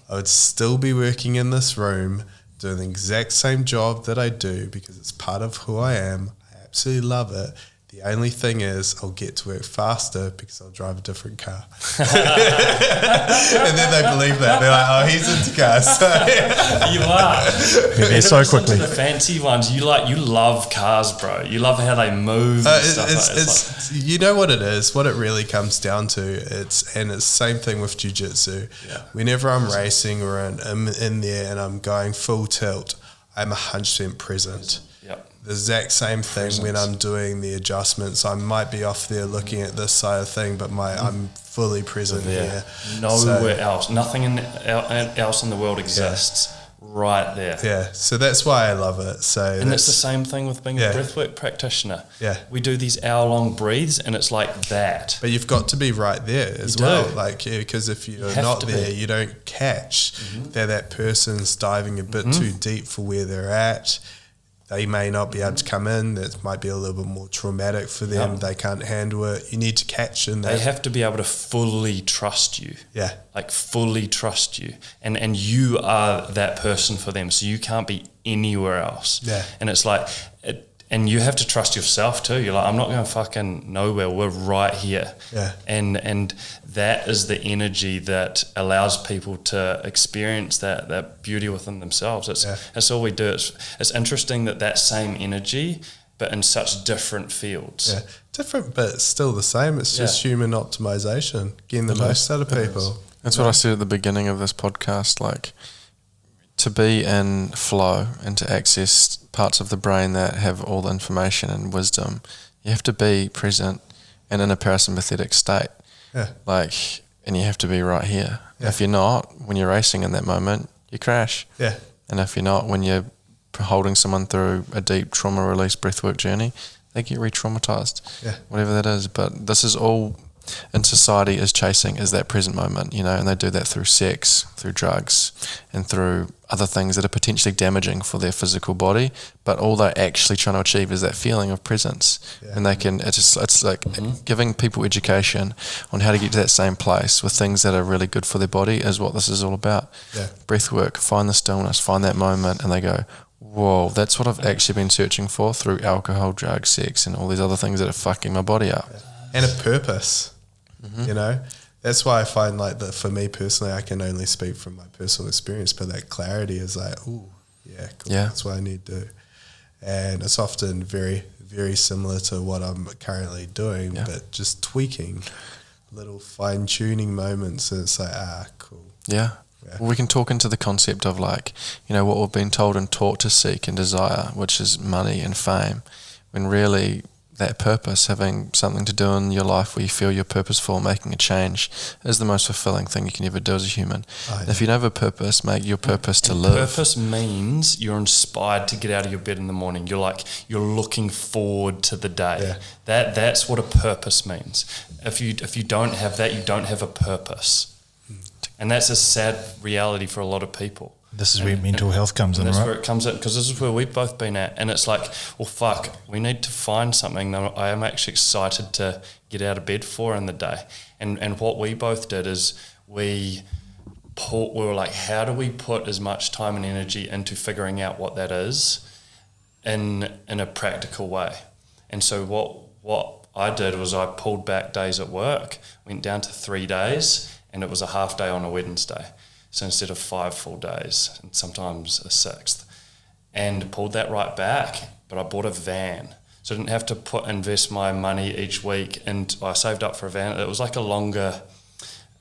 I would still be working in this room doing the exact same job that I do because it's part of who I am. I absolutely love it. The only thing is I'll get to work faster because I'll drive a different car. And then they believe that. They're like, oh, he's into cars. So. You are. You're there so quickly. The fancy ones. You love cars, bro. You love how they move and stuff. You know what it is, what it really comes down to. It's the same thing with jiu-jitsu. Whenever I'm racing or in there and I'm going full tilt, I'm 100% present. The exact same thing when I'm doing the adjustments. I might be off there looking at this side of thing, but I'm fully present here. Nowhere else. Nothing else in the world exists right there. Yeah, so that's why I love it. And it's the same thing with being a breathwork practitioner. We do these hour-long breathes, and it's like that. But you've got to be right there as well. Like, because if you're not there, you don't catch that person's diving a bit too deep for where they're at. They may not be able to come in. That might be a little bit more traumatic for them. They can't handle it. You need to catch in that. They have to be able to fully trust you. Like fully trust you. And you are that person for them. So you can't be anywhere else. And it's like, and you have to trust yourself too. You're like, I'm not going fucking nowhere. We're right here. And that is the energy that allows people to experience that beauty within themselves. That's all we do. It's interesting that same energy, but in such different fields. Different, but still the same. It's just human optimization, getting the most out of people. That's what I said at the beginning of this podcast, like to be in flow and to access parts of the brain that have all the information and wisdom, you have to be present and in a parasympathetic state. And you have to be right here. If you're not, when you're racing in that moment, you crash. And if you're not, when you're holding someone through a deep trauma release breathwork journey, they get re-traumatized. Whatever that is. But this is all in society is chasing, is that present moment, you know, and they do that through sex, through drugs, and through other things that are potentially damaging for their physical body, but all they're actually trying to achieve is that feeling of presence. And they can, it's like giving people education on how to get to that same place with things that are really good for their body is what this is all about. Breath work, find the stillness, find that moment, and they go, whoa, that's what I've actually been searching for through alcohol, drugs, sex, and all these other things that are fucking my body up. And a purpose. You know, that's why I find like that for me personally, I can only speak from my personal experience, but that clarity is like, ooh, yeah, cool, that's what I need to do. And it's often very, very similar to what I'm currently doing, but just tweaking little fine-tuning moments, and it's like, cool. Yeah. Well, we can talk into the concept of like, you know, what we've been told and taught to seek and desire, which is money and fame, when really that purpose, having something to do in your life where you feel you're purposeful, making a change, is the most fulfilling thing you can ever do as a human. If you don't have a purpose, make your purpose to live. Purpose means you're inspired to get out of your bed in the morning. You're looking forward to the day. That's what a purpose means. If you don't have that, you don't have a purpose. And that's a sad reality for a lot of people. This is where mental health comes in, right? That's where it comes in, because this is where we've both been at. And it's like, well, fuck, we need to find something that I am actually excited to get out of bed for in the day. And what we both did is we were like, how do we put as much time and energy into figuring out what that is in a practical way? And so what I did was I pulled back days at work, went down to 3 days, and it was a half day on a Wednesday. So instead of 5 full days, and sometimes a 6th, and pulled that right back, but I bought a van. So I didn't have to invest my money each week, and I saved up for a van. It was like a longer,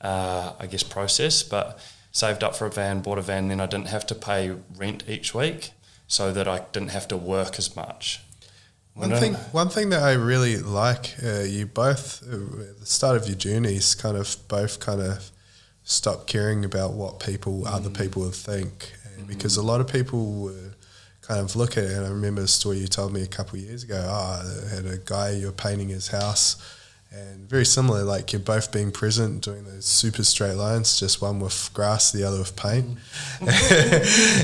process, but saved up for a van, bought a van, then I didn't have to pay rent each week, so that I didn't have to work as much. One thing that I really like, you both, at the start of your journeys, kind of stop caring about what other people would think, because a lot of people kind of look at it. And I remember a story you told me a couple of years ago. I had a guy, you were painting his house, and very similar, like you're both being present, doing those super straight lines, just one with grass, the other with paint.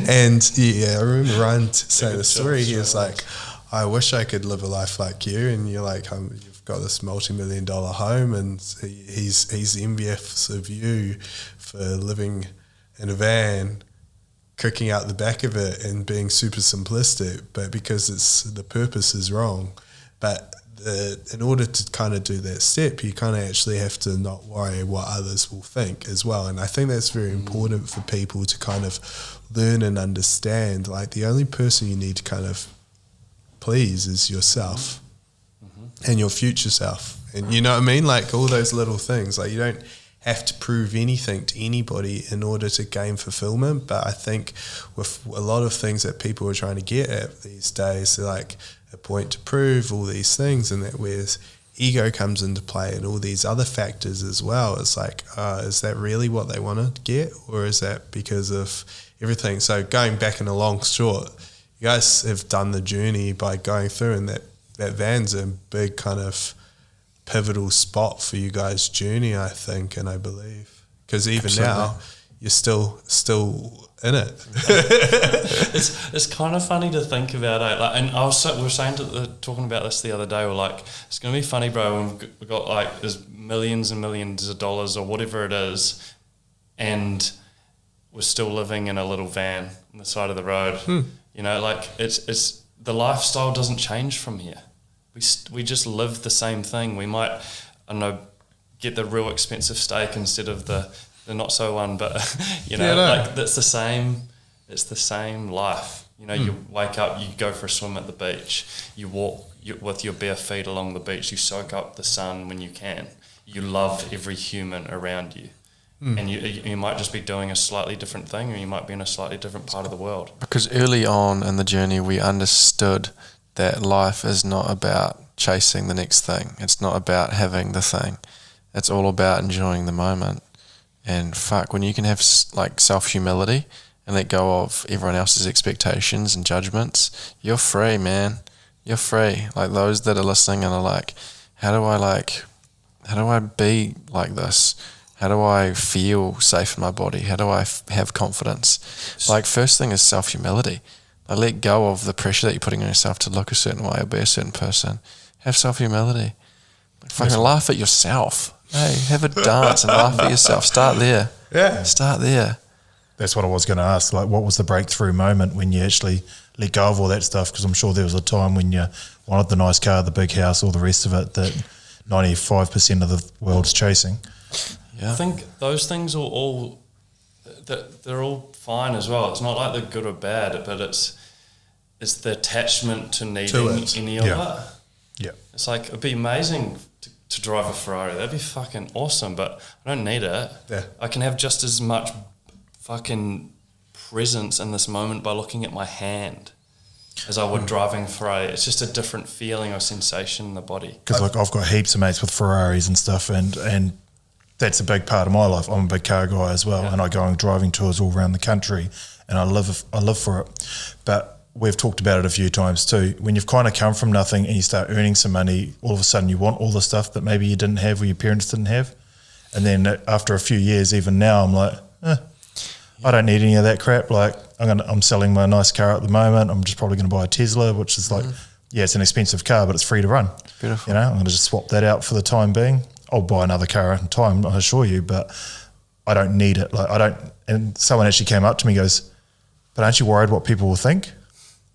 And I remember Ryan saying the story. He was like, I wish I could live a life like you. And you're like, you've got this multi-million-dollar home, and he's envious of you for living in a van, cooking out the back of it and being super simplistic, but because the purpose is wrong. But in order to kind of do that step, you kind of actually have to not worry what others will think as well. And I think that's very important for people to kind of learn and understand. Like, the only person you need to kind of please is yourself and your future self. And you know what I mean? Like, all those little things, like, you don't have to prove anything to anybody in order to gain fulfillment. But I think with a lot of things that people are trying to get at these days, they're like a point to prove, all these things, and that where ego comes into play and all these other factors as well. It's like, is that really what they want to get, or is that because of everything? So going back in a long short, you guys have done the journey by going through, and that van's a big kind of pivotal spot for you guys' journey, I think, and I believe, because even now you're still in it. It's kind of funny to think about it. Like, and we were saying talking about this the other day. We're like, it's going to be funny, bro, when we've got like there's millions and millions of dollars or whatever it is, and we're still living in a little van on the side of the road. You know, like it's the lifestyle doesn't change from here. We just live the same thing. We might, I don't know, get the real expensive steak instead of the not so one, but you know, like that's the same. It's the same life. You know, you wake up, you go for a swim at the beach, you walk with your bare feet along the beach, you soak up the sun when you can. You love every human around you. And you might just be doing a slightly different thing, or you might be in a slightly different part of the world. Because early on in the journey, we understood that life is not about chasing the next thing. It's not about having the thing. It's all about enjoying the moment. And fuck, when you can have like self-humility and let go of everyone else's expectations and judgments, you're free, man. You're free. Like those that are listening and are like, how do I be like this? How do I feel safe in my body? How do I have confidence? Like, first thing is self-humility. Like, let go of the pressure that you're putting on yourself to look a certain way or be a certain person. Have self-humility. Like, fucking laugh at yourself. Hey, have a dance and laugh at yourself. Start there. Yeah. Start there. That's what I was going to ask. Like, what was the breakthrough moment when you actually let go of all that stuff? Because I'm sure there was a time when you wanted the nice car, the big house, all the rest of it that 95% of the world's chasing. Yeah. I think those things are all they're all fine as well. It's not like they're good or bad, but it's the attachment to needing any of it. Yeah. It's like, it'd be amazing to drive a Ferrari. That'd be fucking awesome, but I don't need it. Yeah. I can have just as much fucking presence in this moment by looking at my hand as I would driving a Ferrari. It's just a different feeling or sensation in the body. Because like I've got heaps of mates with Ferraris and stuff, and that's a big part of my life. I'm a big car guy as well, and I go on driving tours all around the country, and I live for it. But we've talked about it a few times too. When you've kind of come from nothing and you start earning some money, all of a sudden you want all the stuff that maybe you didn't have or your parents didn't have. And then after a few years, even now, I'm like, I don't need any of that crap. Like I'm selling my nice car at the moment. I'm just probably going to buy a Tesla, which is like, it's an expensive car, but it's free to run. Beautiful. You know, I'm going to just swap that out for the time being. I'll buy another car in time, I assure you, but I don't need it. Like I don't. And someone actually came up to me and goes, but aren't you worried what people will think?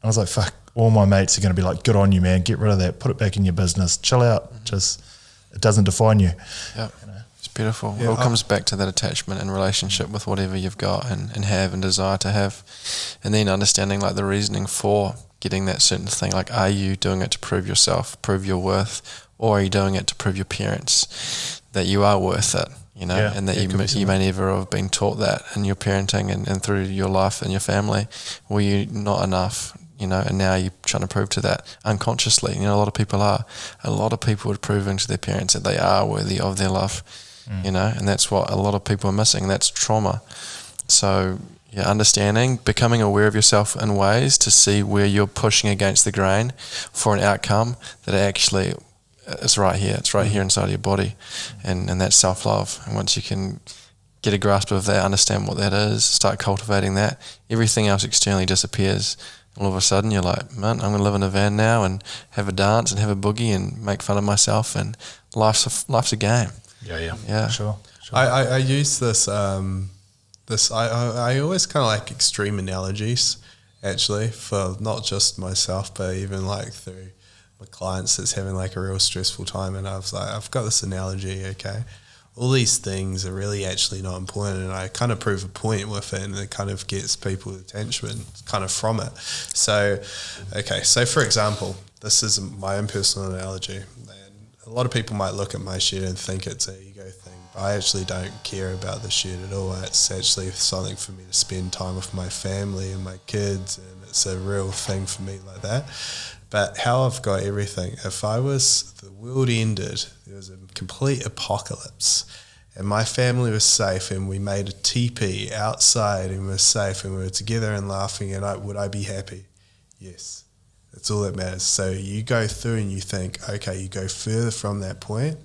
I was like, fuck, all my mates are going to be like, good on you, man. Get rid of that. Put it back in your business. Chill out. Just, it doesn't define you. Yeah. You know? It's beautiful. Yeah, it all comes back to that attachment and relationship with whatever you've got and have and desire to have. And then understanding like the reasoning for getting that certain thing. Like, are you doing it to prove yourself, prove your worth, or are you doing it to prove your parents that you are worth it? You know, and that you may never have been taught that in your parenting and through your life and your family. Were you not enough? You know, and now you're trying to prove to that unconsciously. You know, a lot of people are. A lot of people are proving to their parents that they are worthy of their love, you know, and that's what a lot of people are missing. That's trauma. So, understanding, becoming aware of yourself in ways to see where you're pushing against the grain for an outcome that actually is right here. It's right here inside of your body, and that's self-love. And once you can get a grasp of that, understand what that is, start cultivating that, everything else externally disappears. All of a sudden you're like, man, I'm going to live in a van now and have a dance and have a boogie and make fun of myself, and life's a game. Yeah. Sure. I use this, I always kind of like extreme analogies actually for not just myself, but even like through my clients that's having like a real stressful time. And I was like, I've got this analogy, okay? All these things are really actually not important, and I kind of prove a point with it, and it kind of gets people's attention kind of from it. So, okay, so for example, this is my own personal analogy, and a lot of people might look at my shed and think it's an ego thing, but I actually don't care about the shed at all. It's actually something for me to spend time with my family and my kids, and it's a real thing for me like that. But how I've got everything, if the world ended, there was a complete apocalypse, and my family was safe, and we made a teepee outside and we were safe and we were together and laughing, and would I be happy? Yes. That's all that matters. So you go through and you think, okay, you go further from that point,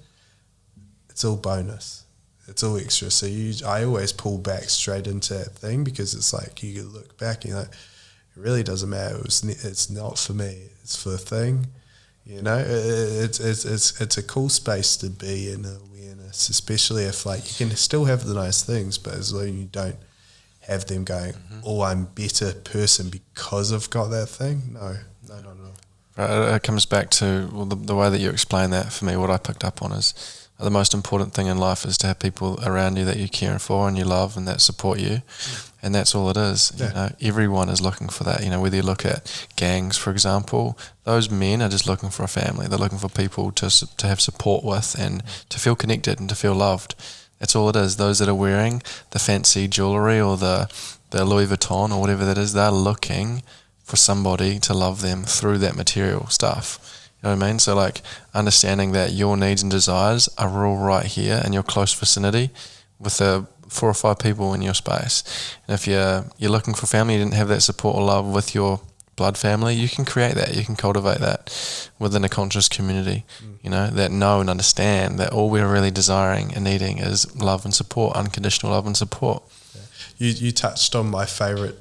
it's all bonus. It's all extra. So I always pull back straight into that thing, because it's like you look back and you're like, it really doesn't matter. It's not for me. It's for the thing. You know, it's a cool space to be in, awareness, especially if like you can still have the nice things, but as long as you don't have them going, oh, I'm a better person because I've got that thing. No. Right, it comes back to the way that you explain that. For me, what I picked up on is the most important thing in life is to have people around you that you care for and you love and that support you. And that's all it is. Yeah. You know, everyone is looking for that. You know, whether you look at gangs, for example, those men are just looking for a family. They're looking for people to have support with and to feel connected and to feel loved. That's all it is. Those that are wearing the fancy jewellery or the Louis Vuitton or whatever that is, they're looking for somebody to love them through that material stuff. You know what I mean? So like understanding that your needs and desires are all right here in your close vicinity with the 4 or 5 people in your space. And if you're looking for family, you didn't have that support or love with your blood family, you can create that, you can cultivate that within a conscious community, you know, that know and understand that all we're really desiring and needing is love and support, unconditional love and support. You touched on my favourite,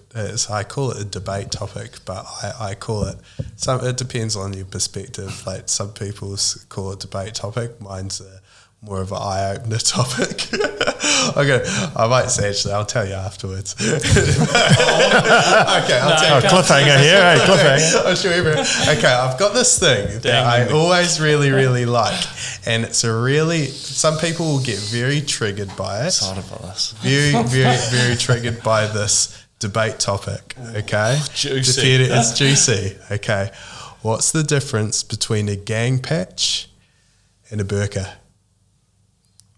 I call it a debate topic, but I call it, it depends on your perspective. Like some people call it a debate topic, mine's a more of an eye-opener topic. Okay, I might say, actually, I'll tell you afterwards. Okay, I'll tell you. Cliffhanger here, hey, cliffhanger. I'm sure okay, I've got this thing that I always really, really like. And it's some people will get very triggered by it. Excited by this. Very, very, very triggered by this debate topic, okay? Juicy. It's juicy, okay. What's the difference between a gang patch and a burqa?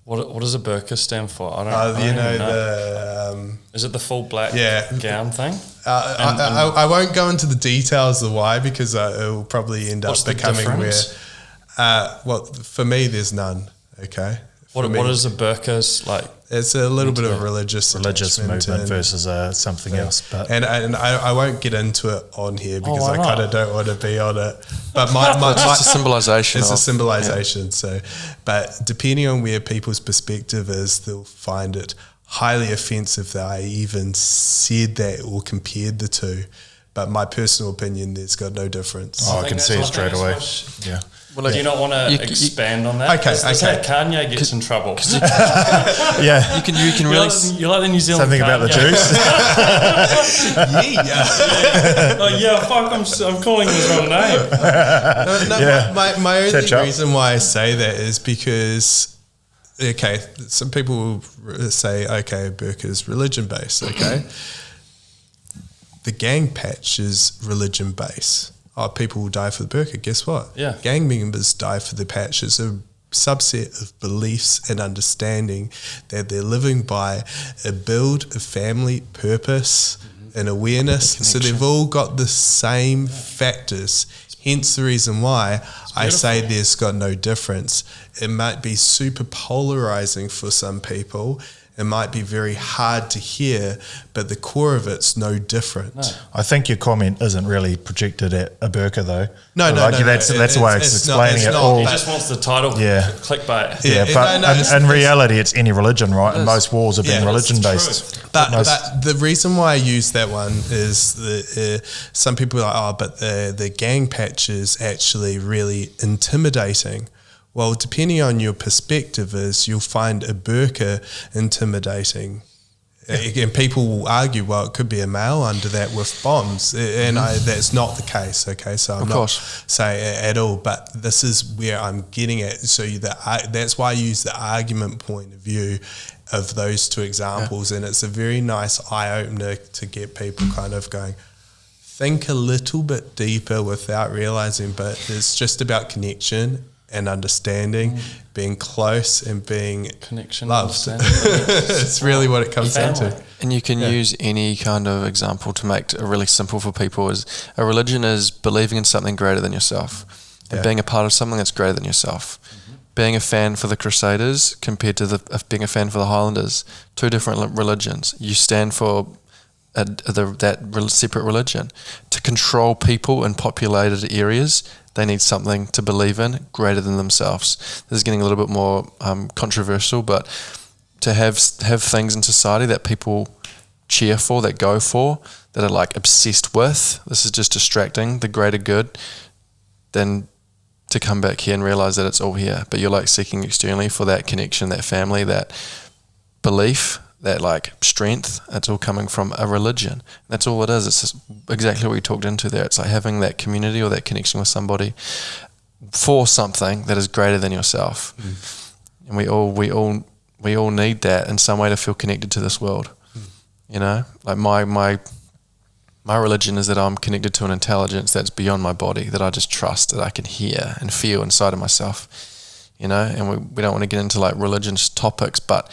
What does a burqa stand for? I don't You even know. Is it the full black gown thing? I won't go into the details of why, because it will probably end up becoming where. Well, for me, there's none. Okay. What is a burqa like? It's a little bit of religious movement versus something else. But and I won't get into it on here because I kind of don't want to be on it. But it's just a symbolization. It's a symbolization. Yeah. So, but depending on where people's perspective is, they'll find it highly offensive that I even said that or compared the two. But my personal opinion, there's got no difference. I can see it straight away. Yeah. Well, do you not want to expand on that? Okay. That's how Kanye gets in trouble. Yeah. You can really... You like the New Zealand something about the juice? Fuck, I'm calling his wrong name. My only reason why I say that is because, okay, some people will say, okay, burqa is religion-based, okay? The gang patch is religion-based. Oh, people will die for the burqa. Guess what? Yeah. Gang members die for the patch. It's a subset of beliefs and understanding that they're living by, a build, a family, purpose, and awareness. So they've all got the same factors. Hence the reason why I say there's got no difference. It might be super polarizing for some people. It might be very hard to hear, but the core of it's no different. No. I think your comment isn't really projected at a burqa, though. No. That's the way it's explaining it all. He just wants the title clickbait. In reality, it's any religion, right? And most wars have been religion-based. But the reason why I use that one is some people are like, but the gang patch is actually really intimidating. Well, depending on your perspective you'll find a burqa intimidating. Yeah. And people will argue, well, it could be a male under that with bombs. And that's not the case, okay? So I'm not saying at all, but this is where I'm getting at. So that's why I use the argument point of view of those two examples. Yeah. And it's a very nice eye-opener to get people kind of going, think a little bit deeper without realizing, but it's just about connection and understanding, being close and being loved. It's really what it comes down to. And you can use any kind of example to make it really simple for people. Is a religion is believing in something greater than yourself and being a part of something that's greater than yourself. Being a fan for the Crusaders compared to being a fan for the Highlanders, two different religions. You stand for that separate religion. To control people in populated areas, they need something to believe in greater than themselves. This is getting a little bit more controversial, but to have things in society that people cheer for, that go for, that are like obsessed with, this is just distracting the greater good, then to come back here and realize that it's all here. But you're like seeking externally for that connection, that family, that belief, that like strength. It's all coming from a religion. That's all it is. It's just exactly what we talked into there. It's like having that community or that connection with somebody for something that is greater than yourself. And we all need that in some way to feel connected to this world. You know, like my religion is that I'm connected to an intelligence that's beyond my body, that I just trust, that I can hear and feel inside of myself. You know, and we don't want to get into like religious topics, but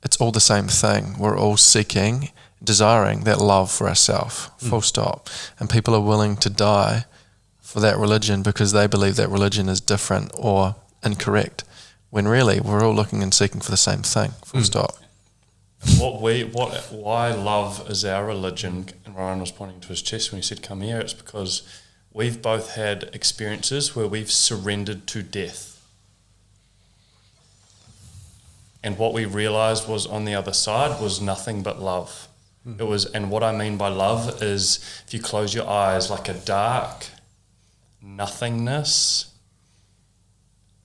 it's all the same thing. We're all seeking, desiring that love for ourselves, full stop. And people are willing to die for that religion because they believe that religion is different or incorrect, when really we're all looking and seeking for the same thing, full stop. Why love is our religion, and Ryan was pointing to his chest when he said come here, it's because we've both had experiences where we've surrendered to death. And what we realized was on the other side was nothing but love. It was, and what I mean by love is if you close your eyes, like a dark nothingness,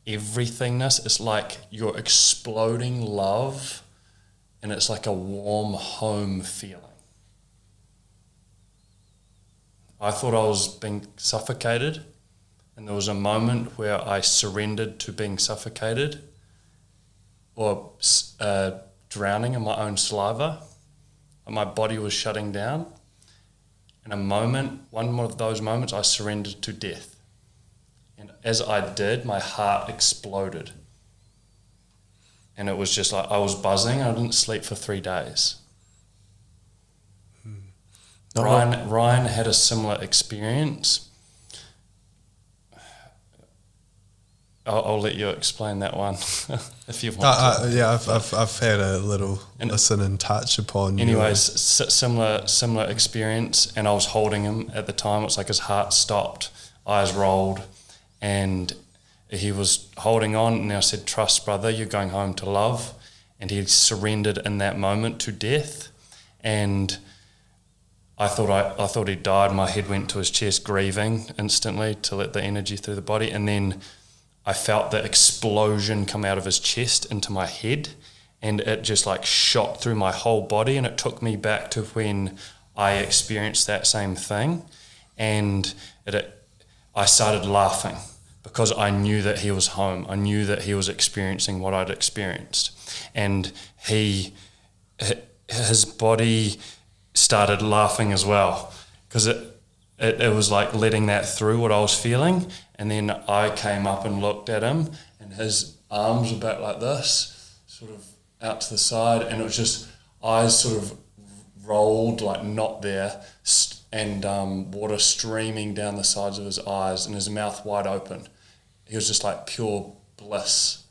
everythingness. It's like you're exploding love, and it's like a warm home feeling. I thought I was being suffocated, and there was a moment where I surrendered to being suffocated or drowning in my own saliva. And my body was shutting down. In a moment, one of those moments, I surrendered to death. And as I did, my heart exploded. And it was just like I was buzzing. I didn't sleep for 3 days. Ryan had a similar experience. I'll let you explain that one if you want to. Yeah, I've had a little listen and touch upon. Anyways, similar experience, and I was holding him at the time. It's like his heart stopped, eyes rolled, and he was holding on. And I said, "Trust, brother, you're going home to love." And he surrendered in that moment to death, and I thought he died. My head went to his chest, grieving instantly to let the energy through the body, and then I felt the explosion come out of his chest into my head, and it just like shot through my whole body, and it took me back to when I experienced that same thing, and I started laughing because I knew that he was home. I knew that he was experiencing what I'd experienced, and his body started laughing as well, because it was like letting that through what I was feeling. And then I came up and looked at him, and his arms were back like this, sort of out to the side, and it was just eyes sort of rolled, like not there, and water streaming down the sides of his eyes, and his mouth wide open. He was just like pure bliss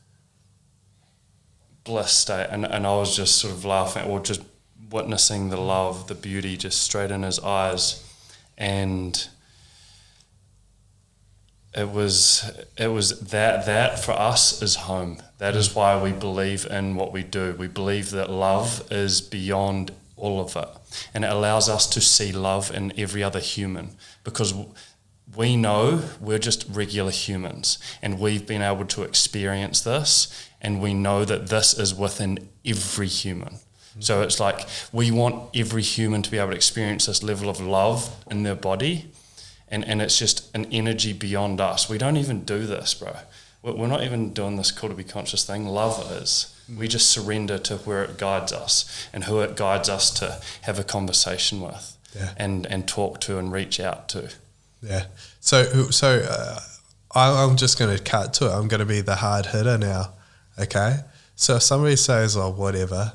state, and I was just sort of laughing, or just witnessing the love, the beauty just straight in his eyes. And it was that for us is home. That is why we believe in what we do. We believe that love is beyond all of it, and it allows us to see love in every other human, because we know we're just regular humans, and we've been able to experience this, and we know that this is within every human. So it's like we want every human to be able to experience this level of love in their body, and it's just an energy beyond us. We don't even do this, bro. We're not even doing this Cool2beConcious thing. Love is. We just surrender to where it guides us and who it guides us to have a conversation with, and talk to and reach out to. Yeah. So I'm just going to cut to it. I'm going to be the hard hitter now. Okay. So if somebody says, "Oh, whatever,"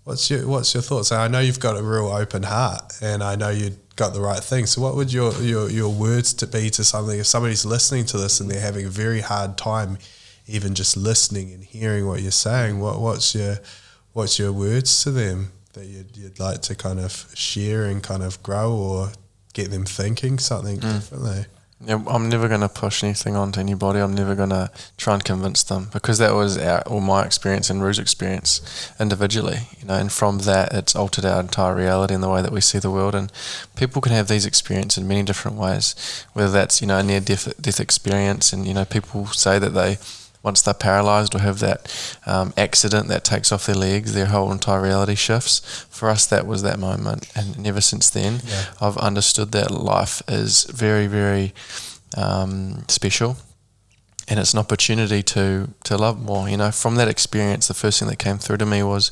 what's your thoughts? I know you've got a real open heart, and I know you got the right thing. So what would your words to be to something if somebody's listening to this and they're having a very hard time even just listening and hearing what you're saying? What's your words to them that you'd like to kind of share and kind of grow or get them thinking something differently? Yeah, I'm never going to push anything onto anybody. I'm never going to try and convince them, because that was my experience and Rue's experience individually, and from that it's altered our entire reality and the way that we see the world. And people can have these experiences in many different ways, whether that's, a near-death experience, and, people say that they, once they're paralysed or have that accident that takes off their legs, their whole entire reality shifts. For us, that was that moment, and ever since then, I've understood that life is very, very special, and it's an opportunity to love more. From that experience, the first thing that came through to me was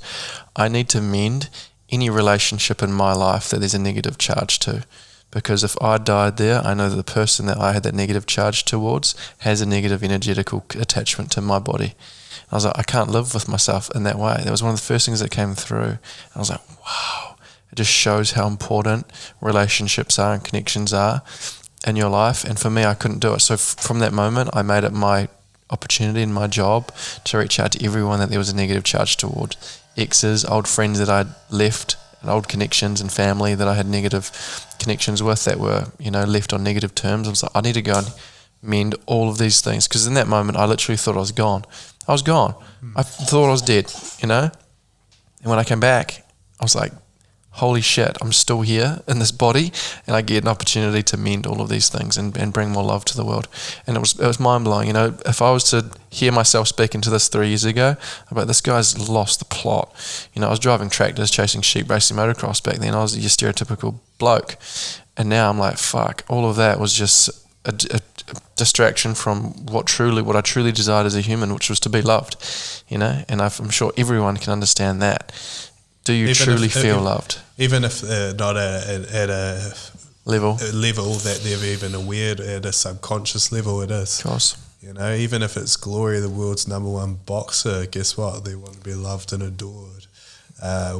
I need to mend any relationship in my life that there's a negative charge to. Because if I died there, I know that the person that I had that negative charge towards has a negative energetical attachment to my body. And I was like, I can't live with myself in that way. That was one of the first things that came through. And I was like, wow, it just shows how important relationships are and connections are in your life. And for me, I couldn't do it. So from that moment, I made it my opportunity and my job to reach out to everyone that there was a negative charge toward. Exes, old friends that I'd left, and old connections and family that I had negative connections with that were, left on negative terms. I was like, I need to go and mend all of these things, because in that moment I literally thought I was gone. I was gone. I thought I was dead, And when I came back, I was like, holy shit, I'm still here in this body, and I get an opportunity to mend all of these things and bring more love to the world. And it was mind-blowing. If I was to hear myself speaking to this 3 years ago, about this guy's lost the plot. I was driving tractors, chasing sheep, racing motocross back then. I was your stereotypical bloke. And now I'm like, fuck, all of that was just a distraction from what I truly desired as a human, which was to be loved, and I'm sure everyone can understand that. Do you truly feel loved? Even if not at a level that they're even aware, at a subconscious level it is. Of course. Even if it's Glory, the world's number one boxer, guess what? They want to be loved and adored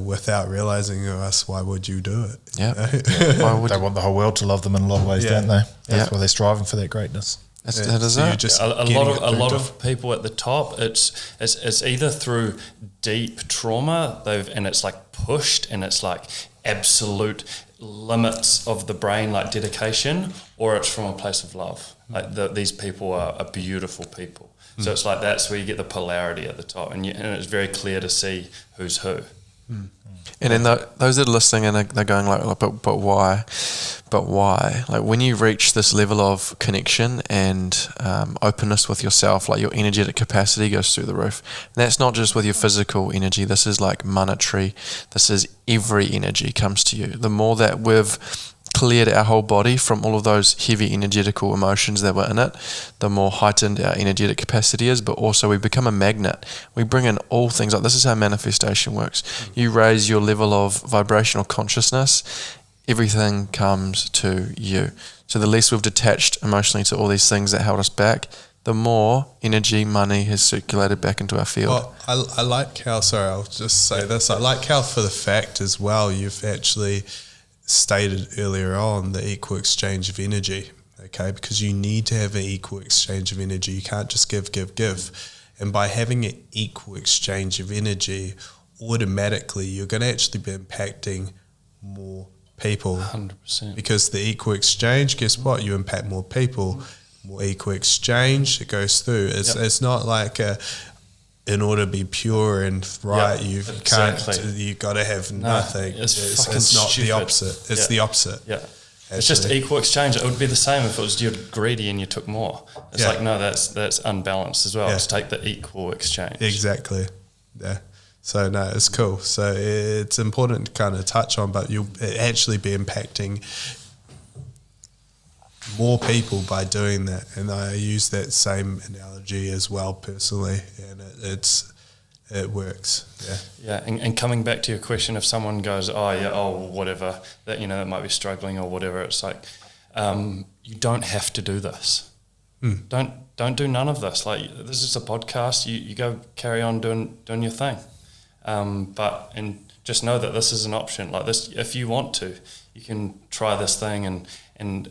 without realizing us. Why would you do it? Yeah. They want the whole world to love them in a lot of ways, don't they? That's why they're striving for that greatness. That is it. A lot of people at the top, it's either through deep trauma, and it's like pushed, and it's like absolute limits of the brain, like dedication, or it's from a place of love. Like these people are beautiful people. So it's like that's where you get the polarity at the top, and it's very clear to see who's who. And then those that are listening and they're going like, but why? But why? Like when you reach this level of connection and openness with yourself, like your energetic capacity goes through the roof. And that's not just with your physical energy. This is like monetary. This is every energy comes to you. The more that we've cleared our whole body from all of those heavy energetical emotions that were in it, the more heightened our energetic capacity is, but also we become a magnet. We bring in all things. Like this is how manifestation works. You raise your level of vibrational consciousness, everything comes to you. So the less we've detached emotionally to all these things that held us back, the more energy, money has circulated back into our field. Well, I like how, sorry, I'll just say this. I like how for the fact as well, you've actually stated earlier on the equal exchange of energy, okay? Because you need to have an equal exchange of energy. You can't just give. And by having an equal exchange of energy, automatically you're going to actually be impacting more people. 100%. Because the equal exchange, guess what? You impact more people, more equal exchange, it goes through. It's not like in order to be pure and right, you can't. You got to have nothing. It's not stupid. the opposite. It's the opposite. Yeah, actually. It's just equal exchange. It would be the same if it was you're greedy and you took more. It's like no, that's unbalanced as well. Let's take the equal exchange. Exactly. Yeah. So no, it's cool. So it's important to kind of touch on, but you'll actually be impacting more people by doing that, and I use that same analogy as well personally, and it works. And coming back to your question, if someone goes whatever, that that might be struggling or whatever, it's like you don't have to do this. Don't do none of this. Like this is a podcast, you go carry on doing your thing, but just know that this is an option. Like this, if you want to, you can try this thing and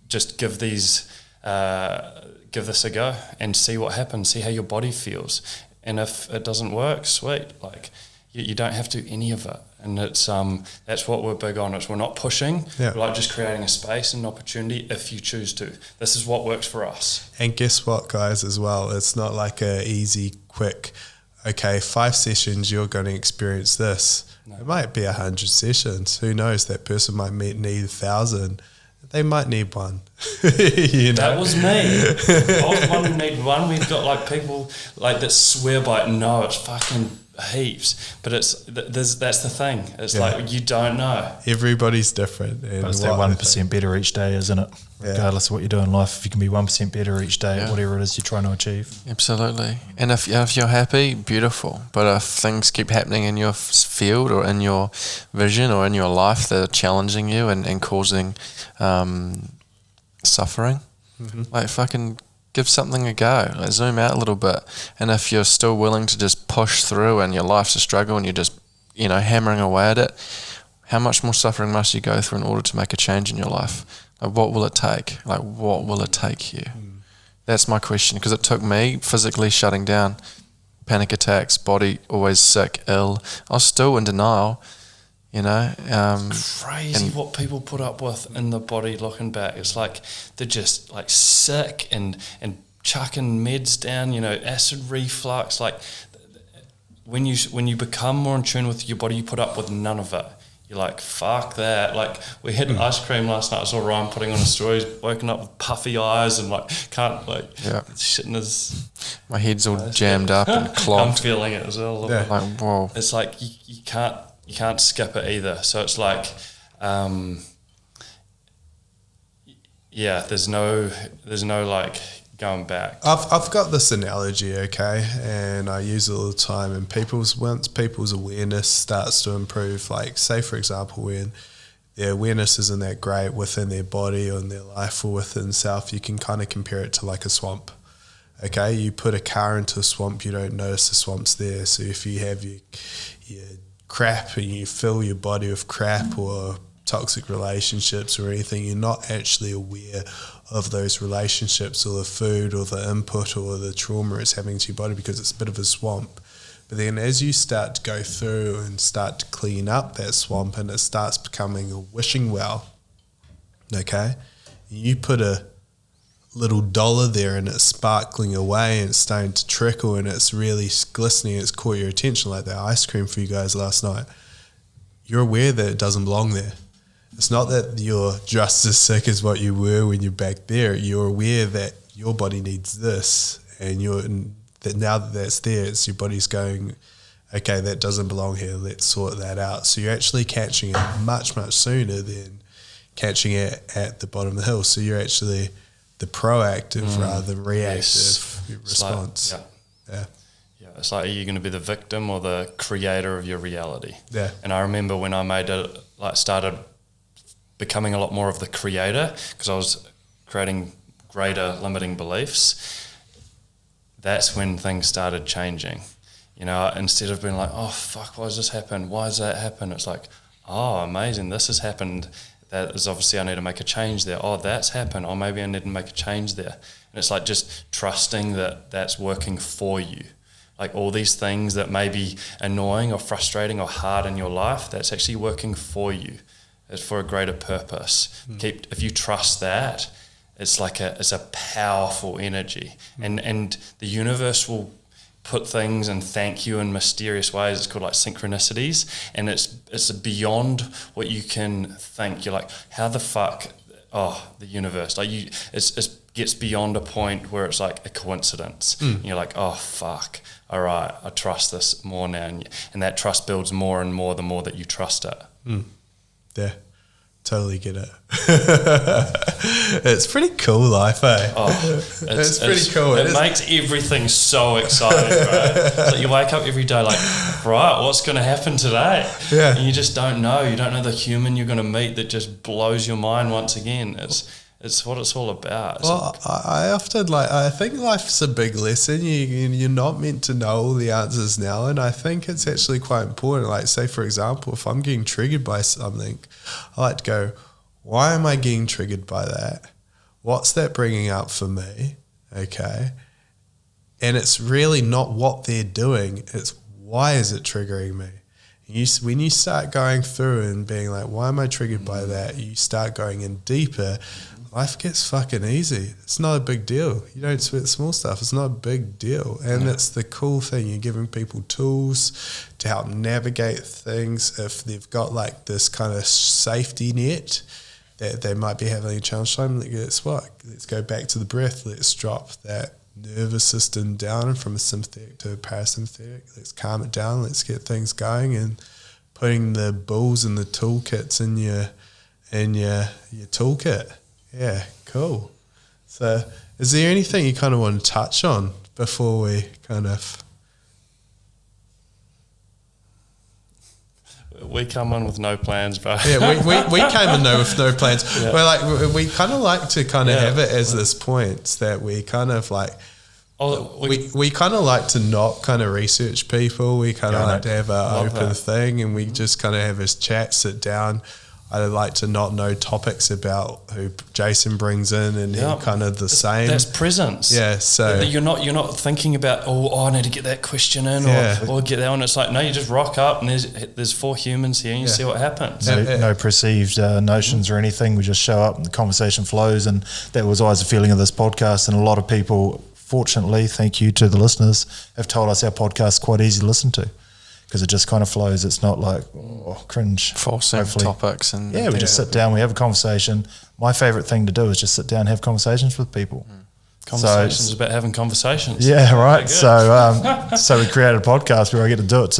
just give this a go and see what happens, see how your body feels. And if it doesn't work, sweet. Like you don't have to do any of it. And it's that's what we're big on. We're not pushing. Yeah. We're like just creating a space and opportunity if you choose to. This is what works for us. And guess what, guys, as well? It's not like a easy, quick, 5 sessions, you're going to experience this. No. It might be 100 sessions. Who knows? That person might need 1,000. They might need one. That was me. I was the one who needed one. We've got like people like that swear by it. No, it's fucking heaps. But that's the thing. It's like you don't know. Everybody's different. But it's that 1% better each day, isn't it? Regardless of what you do in life, if you can be 1% better each day at whatever it is you're trying to achieve. Absolutely. And if you're happy, beautiful. But if things keep happening in your field or in your vision or in your life that are challenging you and causing suffering, like fucking give something a go. Like zoom out a little bit. And if you're still willing to just push through and your life's a struggle and you're just hammering away at it, how much more suffering must you go through in order to make a change in your life? Like what will it take? Like what will it take you? That's my question, because it took me physically shutting down, panic attacks, body always sick, ill. I was still in denial, Crazy what people put up with in the body looking back. It's like they're just like sick and chucking meds down, acid reflux. Like when you become more in tune with your body, you put up with none of it. you're like, fuck that. Like, we had ice cream last night. I saw Ryan putting on a story. He's woken up with puffy eyes and like can't like shit in his. My head's all jammed up and I'm clogged. feeling it as well. Yeah. Like, whoa. It's like you can't skip it either. So it's like, there's no like going back. I've got this analogy, okay, and I use it all the time. And once people's awareness starts to improve, like say for example, when their awareness isn't that great within their body or in their life or within self, you can kind of compare it to like a swamp. Okay, you put a car into a swamp, you don't notice the swamp's there. So if you have your crap and you fill your body with crap or toxic relationships or anything, you're not actually aware of those relationships or the food or the input or the trauma it's having to your body because it's a bit of a swamp. But then as you start to go through and start to clean up that swamp and it starts becoming a wishing well, okay, you put a little dollar there and it's sparkling away and it's starting to trickle and it's really glistening, it's caught your attention like that ice cream for you guys last night. You're aware that it doesn't belong there. It's not that you're just as sick as what you were when you're back there. You're aware that your body needs this, and that now that that's there, it's your body's going, okay, that doesn't belong here. Let's sort that out. So you're actually catching it much, much sooner than catching it at the bottom of the hill. So you're actually the proactive rather than reactive response. Like, it's like, are you going to be the victim or the creator of your reality? Yeah. And I remember when I started becoming a lot more of the creator, because I was creating greater limiting beliefs, that's when things started changing. You know, instead of being like, oh, fuck, why does this happen? Why does that happen? It's like, oh, amazing, this has happened. That is obviously I need to make a change there. Oh, that's happened. Oh, maybe I need to make a change there. And it's like just trusting that that's working for you. Like all these things that may be annoying or frustrating or hard in your life, that's actually working for you. It's for a greater purpose. If you trust that, it's a powerful energy, and the universe will put things and thank you in mysterious ways. It's called like synchronicities, and it's beyond what you can think. You're like, how the fuck? Oh, the universe! Like it gets beyond a point where it's like a coincidence. And you're like, oh fuck! All right, I trust this more now, and that trust builds more and more the more that you trust it. Yeah, totally get it. It's pretty cool life, eh? It's pretty cool. It makes everything so exciting, right? So you wake up every day like, right, what's going to happen today? Yeah. And you just don't know. You don't know the human you're going to meet that just blows your mind once again. It's what it's all about. I often I think life's a big lesson. You're not meant to know all the answers now, and I think it's actually quite important. Like say for example, if I'm getting triggered by something, I like to go, why am I getting triggered by that? What's that bringing up for me? Okay. And it's really not what they're doing, it's why is it triggering me? When you start going through and being like, why am I triggered by that? You start going in deeper, life gets fucking easy. It's not a big deal. You don't sweat small stuff. It's not a big deal. And it's the cool thing. You're giving people tools to help navigate things. If they've got like this kind of safety net that they might be having a challenge time, guess what? Let's go back to the breath. Let's drop that nervous system down from a sympathetic to a parasympathetic. Let's calm it down. Let's get things going, and putting the balls and the toolkits in your toolkit. Yeah, cool. So is there anything you kind of want to touch on before we kind of... We come in with no plans, bro. Yeah, we came in with no plans. Yeah. We're like, we kind of like to kind of have it as this point that we kind of like... we kind of like to not kind of research people. We kind of like to have an open thing, and we just kind of have this chat, sit down. I like to not know topics about who Jason brings in, and he kind of the same. That's presence. Yeah, so you're not thinking about I need to get that question in or get that one. It's like, no, you just rock up and there's 4 humans here and you see what happens. No perceived notions or anything. We just show up and the conversation flows, and that was always the feeling of this podcast. And a lot of people, fortunately, thank you to the listeners, have told us our podcast is quite easy to listen to, because it just kind of flows. It's not like cringe. Forcing hopefully. topics and Yeah, we just sit down, we have a conversation. My favourite thing to do is just sit down and have conversations with people. Conversations about having conversations. Yeah, right. So we created a podcast where I get to do it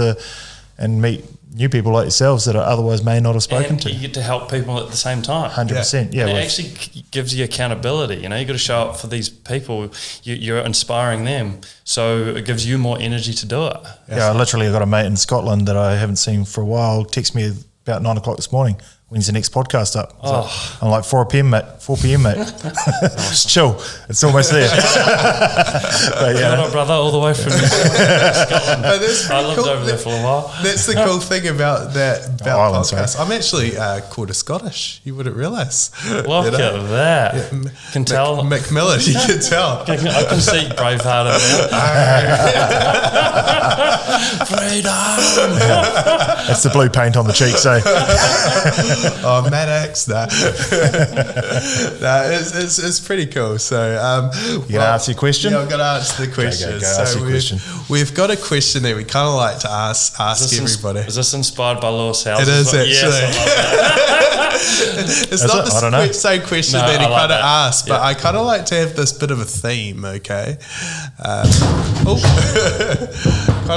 and meet new people like yourselves that I otherwise may not have spoken and to. you get to help people at the same time. 100%. Yeah, And it actually gives you accountability. You got to show up for these people. You're inspiring them, so it gives you more energy to do it. I literally got a mate in Scotland that I haven't seen for a while. Text me about 9 o'clock this morning. When's the next podcast up? I'm like 4 p.m. mate. It's chill. It's almost there. But, My brother, all the way from Scotland. I lived over there for a while. That's the cool thing about that Ireland, podcast. sorry. I'm actually Cool2beConcious. You wouldn't realise. Look at that. Can tell. Macmillan, you can tell. I can see Braveheart in there. Freedom. That's the blue paint on the cheeks, eh? Oh, Maddox, it's pretty cool. So, you gonna answer your question? Yeah, I'm gonna answer the question. Go ask your question. We've got a question that we kind of like to ask everybody. Is this inspired by Lewis House? It is actually. Yes, It's not the same question that he kind of asked, but Yeah. I kind of like to have this bit of a theme, okay? Kind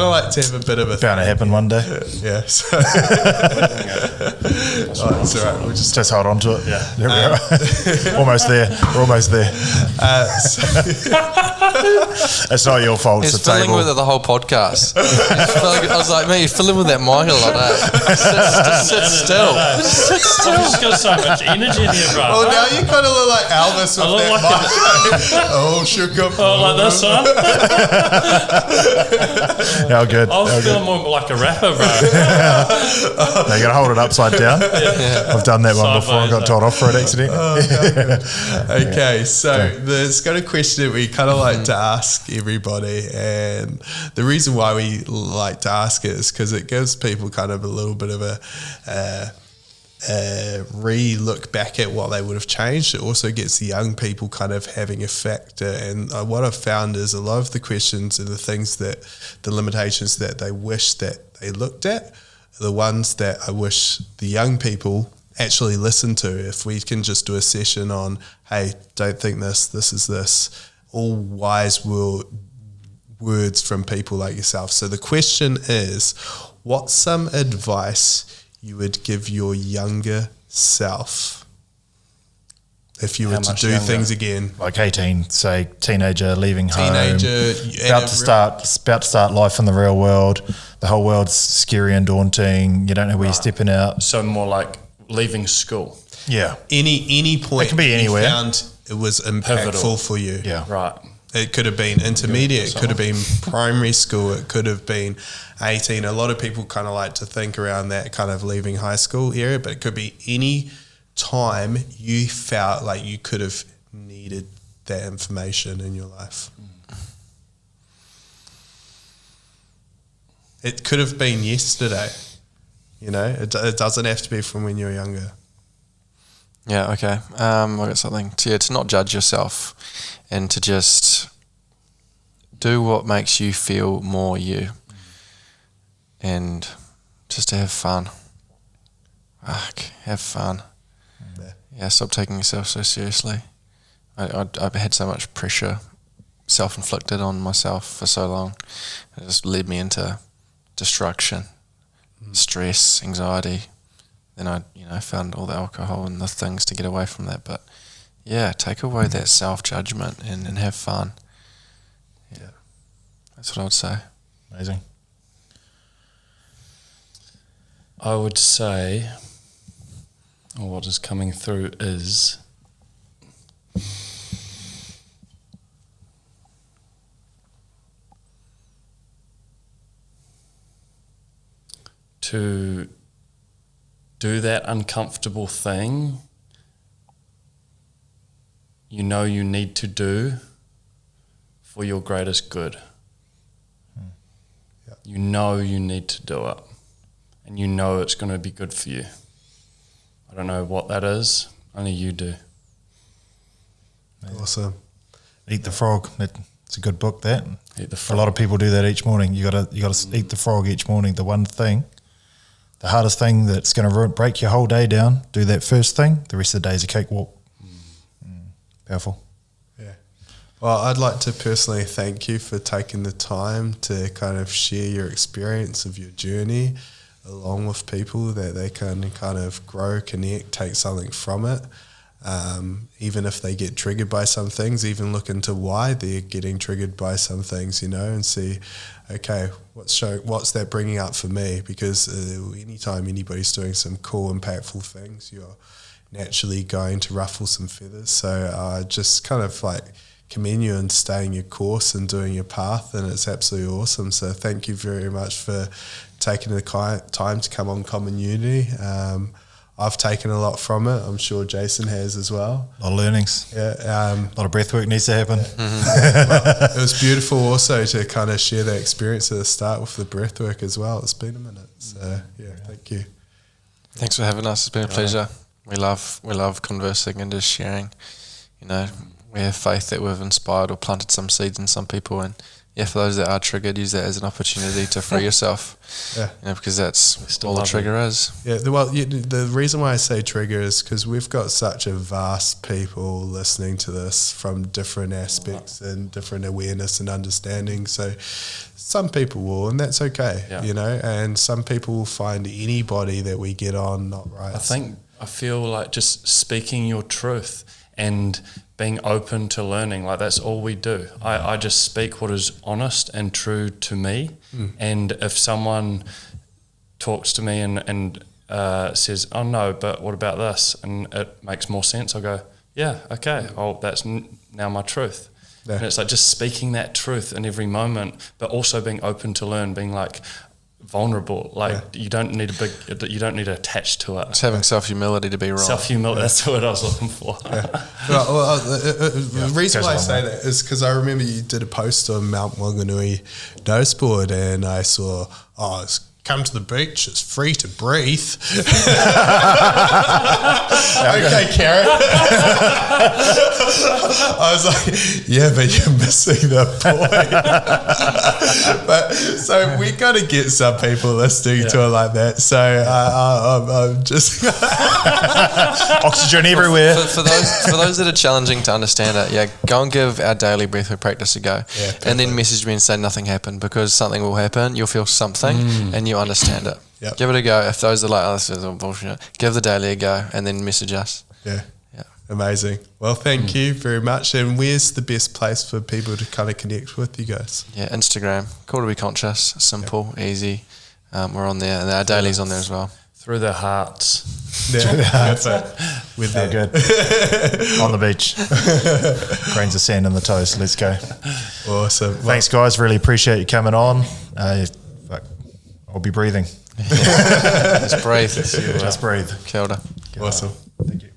of like to have a bit of a Bound to happen one day. yeah. So. It's all right. We'll just hold on to it. Yeah. There we go. Almost there. We're almost there. It's not your fault. He's It's the filling table. with it the whole podcast. I was like, man, you're filling with that mic a lot. Sit still. I've just got so much energy in here, bro. Well, now you kind of look like Elvis with look that like mic. Oh, shook up. Like this one. How good. I was feeling more like a rapper, bro. No, you got to hold it upside down. I've done that one before and got told off for it accidentally. Okay, so there's got a question that we kind of like to ask everybody, and the reason why we like to ask it is because it gives people kind of a little bit of a re-look back at what they would have changed. It also gets the young people kind of having a factor, and what I've found is a lot of the questions and the things that, the limitations that they wish that they looked at, are the ones that I wish the young people actually listen to. If we can just do a session on, hey, don't think this is this, all wise words from people like yourself. So the question is, what's some advice you would give your younger self if you were to do things again? Like 18, say teenager, leaving home, about to start life in the real world. The whole world's scary and daunting. You don't know where you're stepping out. So more like leaving school. Yeah. Any point It can be anywhere. you found it was impactful Pivotal. for you. Yeah. Right. It could have been intermediate, it could have been primary school, it could have been 18. A lot of people kind of like to think around that kind of leaving high school area, but it could be any time you felt like you could have needed that information in your life. It could have been yesterday, it doesn't have to be from when you're younger. Yeah, okay. I got something. To not judge yourself and to just do what makes you feel more you and just to have fun. Have fun. Yeah, stop taking yourself so seriously. I've had so much pressure self-inflicted on myself for so long. It just led me into destruction, stress, anxiety. Then I found all the alcohol and the things to get away from that. But yeah, take away that self-judgment and have fun. Yeah, that's what I would say. Amazing. I would say, or what is coming through is to do that uncomfortable thing you need to do for your greatest good. Yep. You need to do it, and it's going to be good for you. I don't know what that is, only you do. Awesome. Eat the frog. That's It's a good book, that. Eat the A frog. lot of people do that each morning. You got to eat the frog each morning. The one thing, the hardest thing that's going to break your whole day down. Do that first thing. The rest of the day is a cakewalk. Powerful. Yeah. Well, I'd like to personally thank you for taking the time to kind of share your experience of your journey along with people, that they can kind of grow, connect, take something from it. Even if they get triggered by some things, even look into why they're getting triggered by some things, and see, okay, what's that bringing up for me? Because anytime anybody's doing some cool, impactful things, you're naturally going to ruffle some feathers. So just kind of like commend you and staying your course and doing your path, and it's absolutely awesome. So thank you very much for taking the time to come on Common Unity. I've taken a lot from it. I'm sure Jason has as well. A lot of learnings. Yeah, a lot of breath work needs to happen. Well, it was beautiful also to kind of share that experience at the start with the breath work as well. It's been a minute. So thank you. Thanks for having us. It's been a pleasure. We love conversing and just sharing. We have faith that we've inspired or planted some seeds in some people, and for those that are triggered, use that as an opportunity to free yourself. Because that's all the trigger is. Yeah, the reason why I say trigger is because we've got such a vast people listening to this from different aspects and different awareness and understanding. So some people will, and that's okay, and some people will find anybody that we get on not right. I feel like just speaking your truth and being open to learning, like that's all we do. I just speak what is honest and true to me. And if someone talks to me and says, oh no, but what about this? And it makes more sense, I'll go, yeah, okay, that's now my truth. Yeah. And it's like just speaking that truth in every moment, but also being open to learn, being like vulnerable. You don't need you don't need to attach to it. It's having self-humility to be wrong. Self-humility, that's what I was looking for. The reason why I say that is because I remember you did a post on Mount Wanganui notice board, and I saw, come to the beach, it's free to breathe. Okay, Karen. I was like, yeah, but you're missing the point. But so we got to get some people listening to it like that. So I'm just oxygen everywhere. For those that are challenging to understand it, go and give our daily breathwork practice a go, and then message me and say nothing happened, because something will happen. You'll feel something, and you understand it. Yep. Give it a go. If those are like, this is all bullshit, give the daily a go, and then message us. Yeah. Amazing. Well, thank you very much. And where's the best place for people to kind of connect with you guys? Instagram, Cool2beConcious, simple, easy. We're on there, and our daily's on there as well. Through their hearts. With that. Good. On the beach. Grains of sand in the toast. Let's go. Awesome. Thanks, guys. Really appreciate you coming on. I'll be breathing. Just breathe. Just breathe. Kia ora. Awesome. Thank you.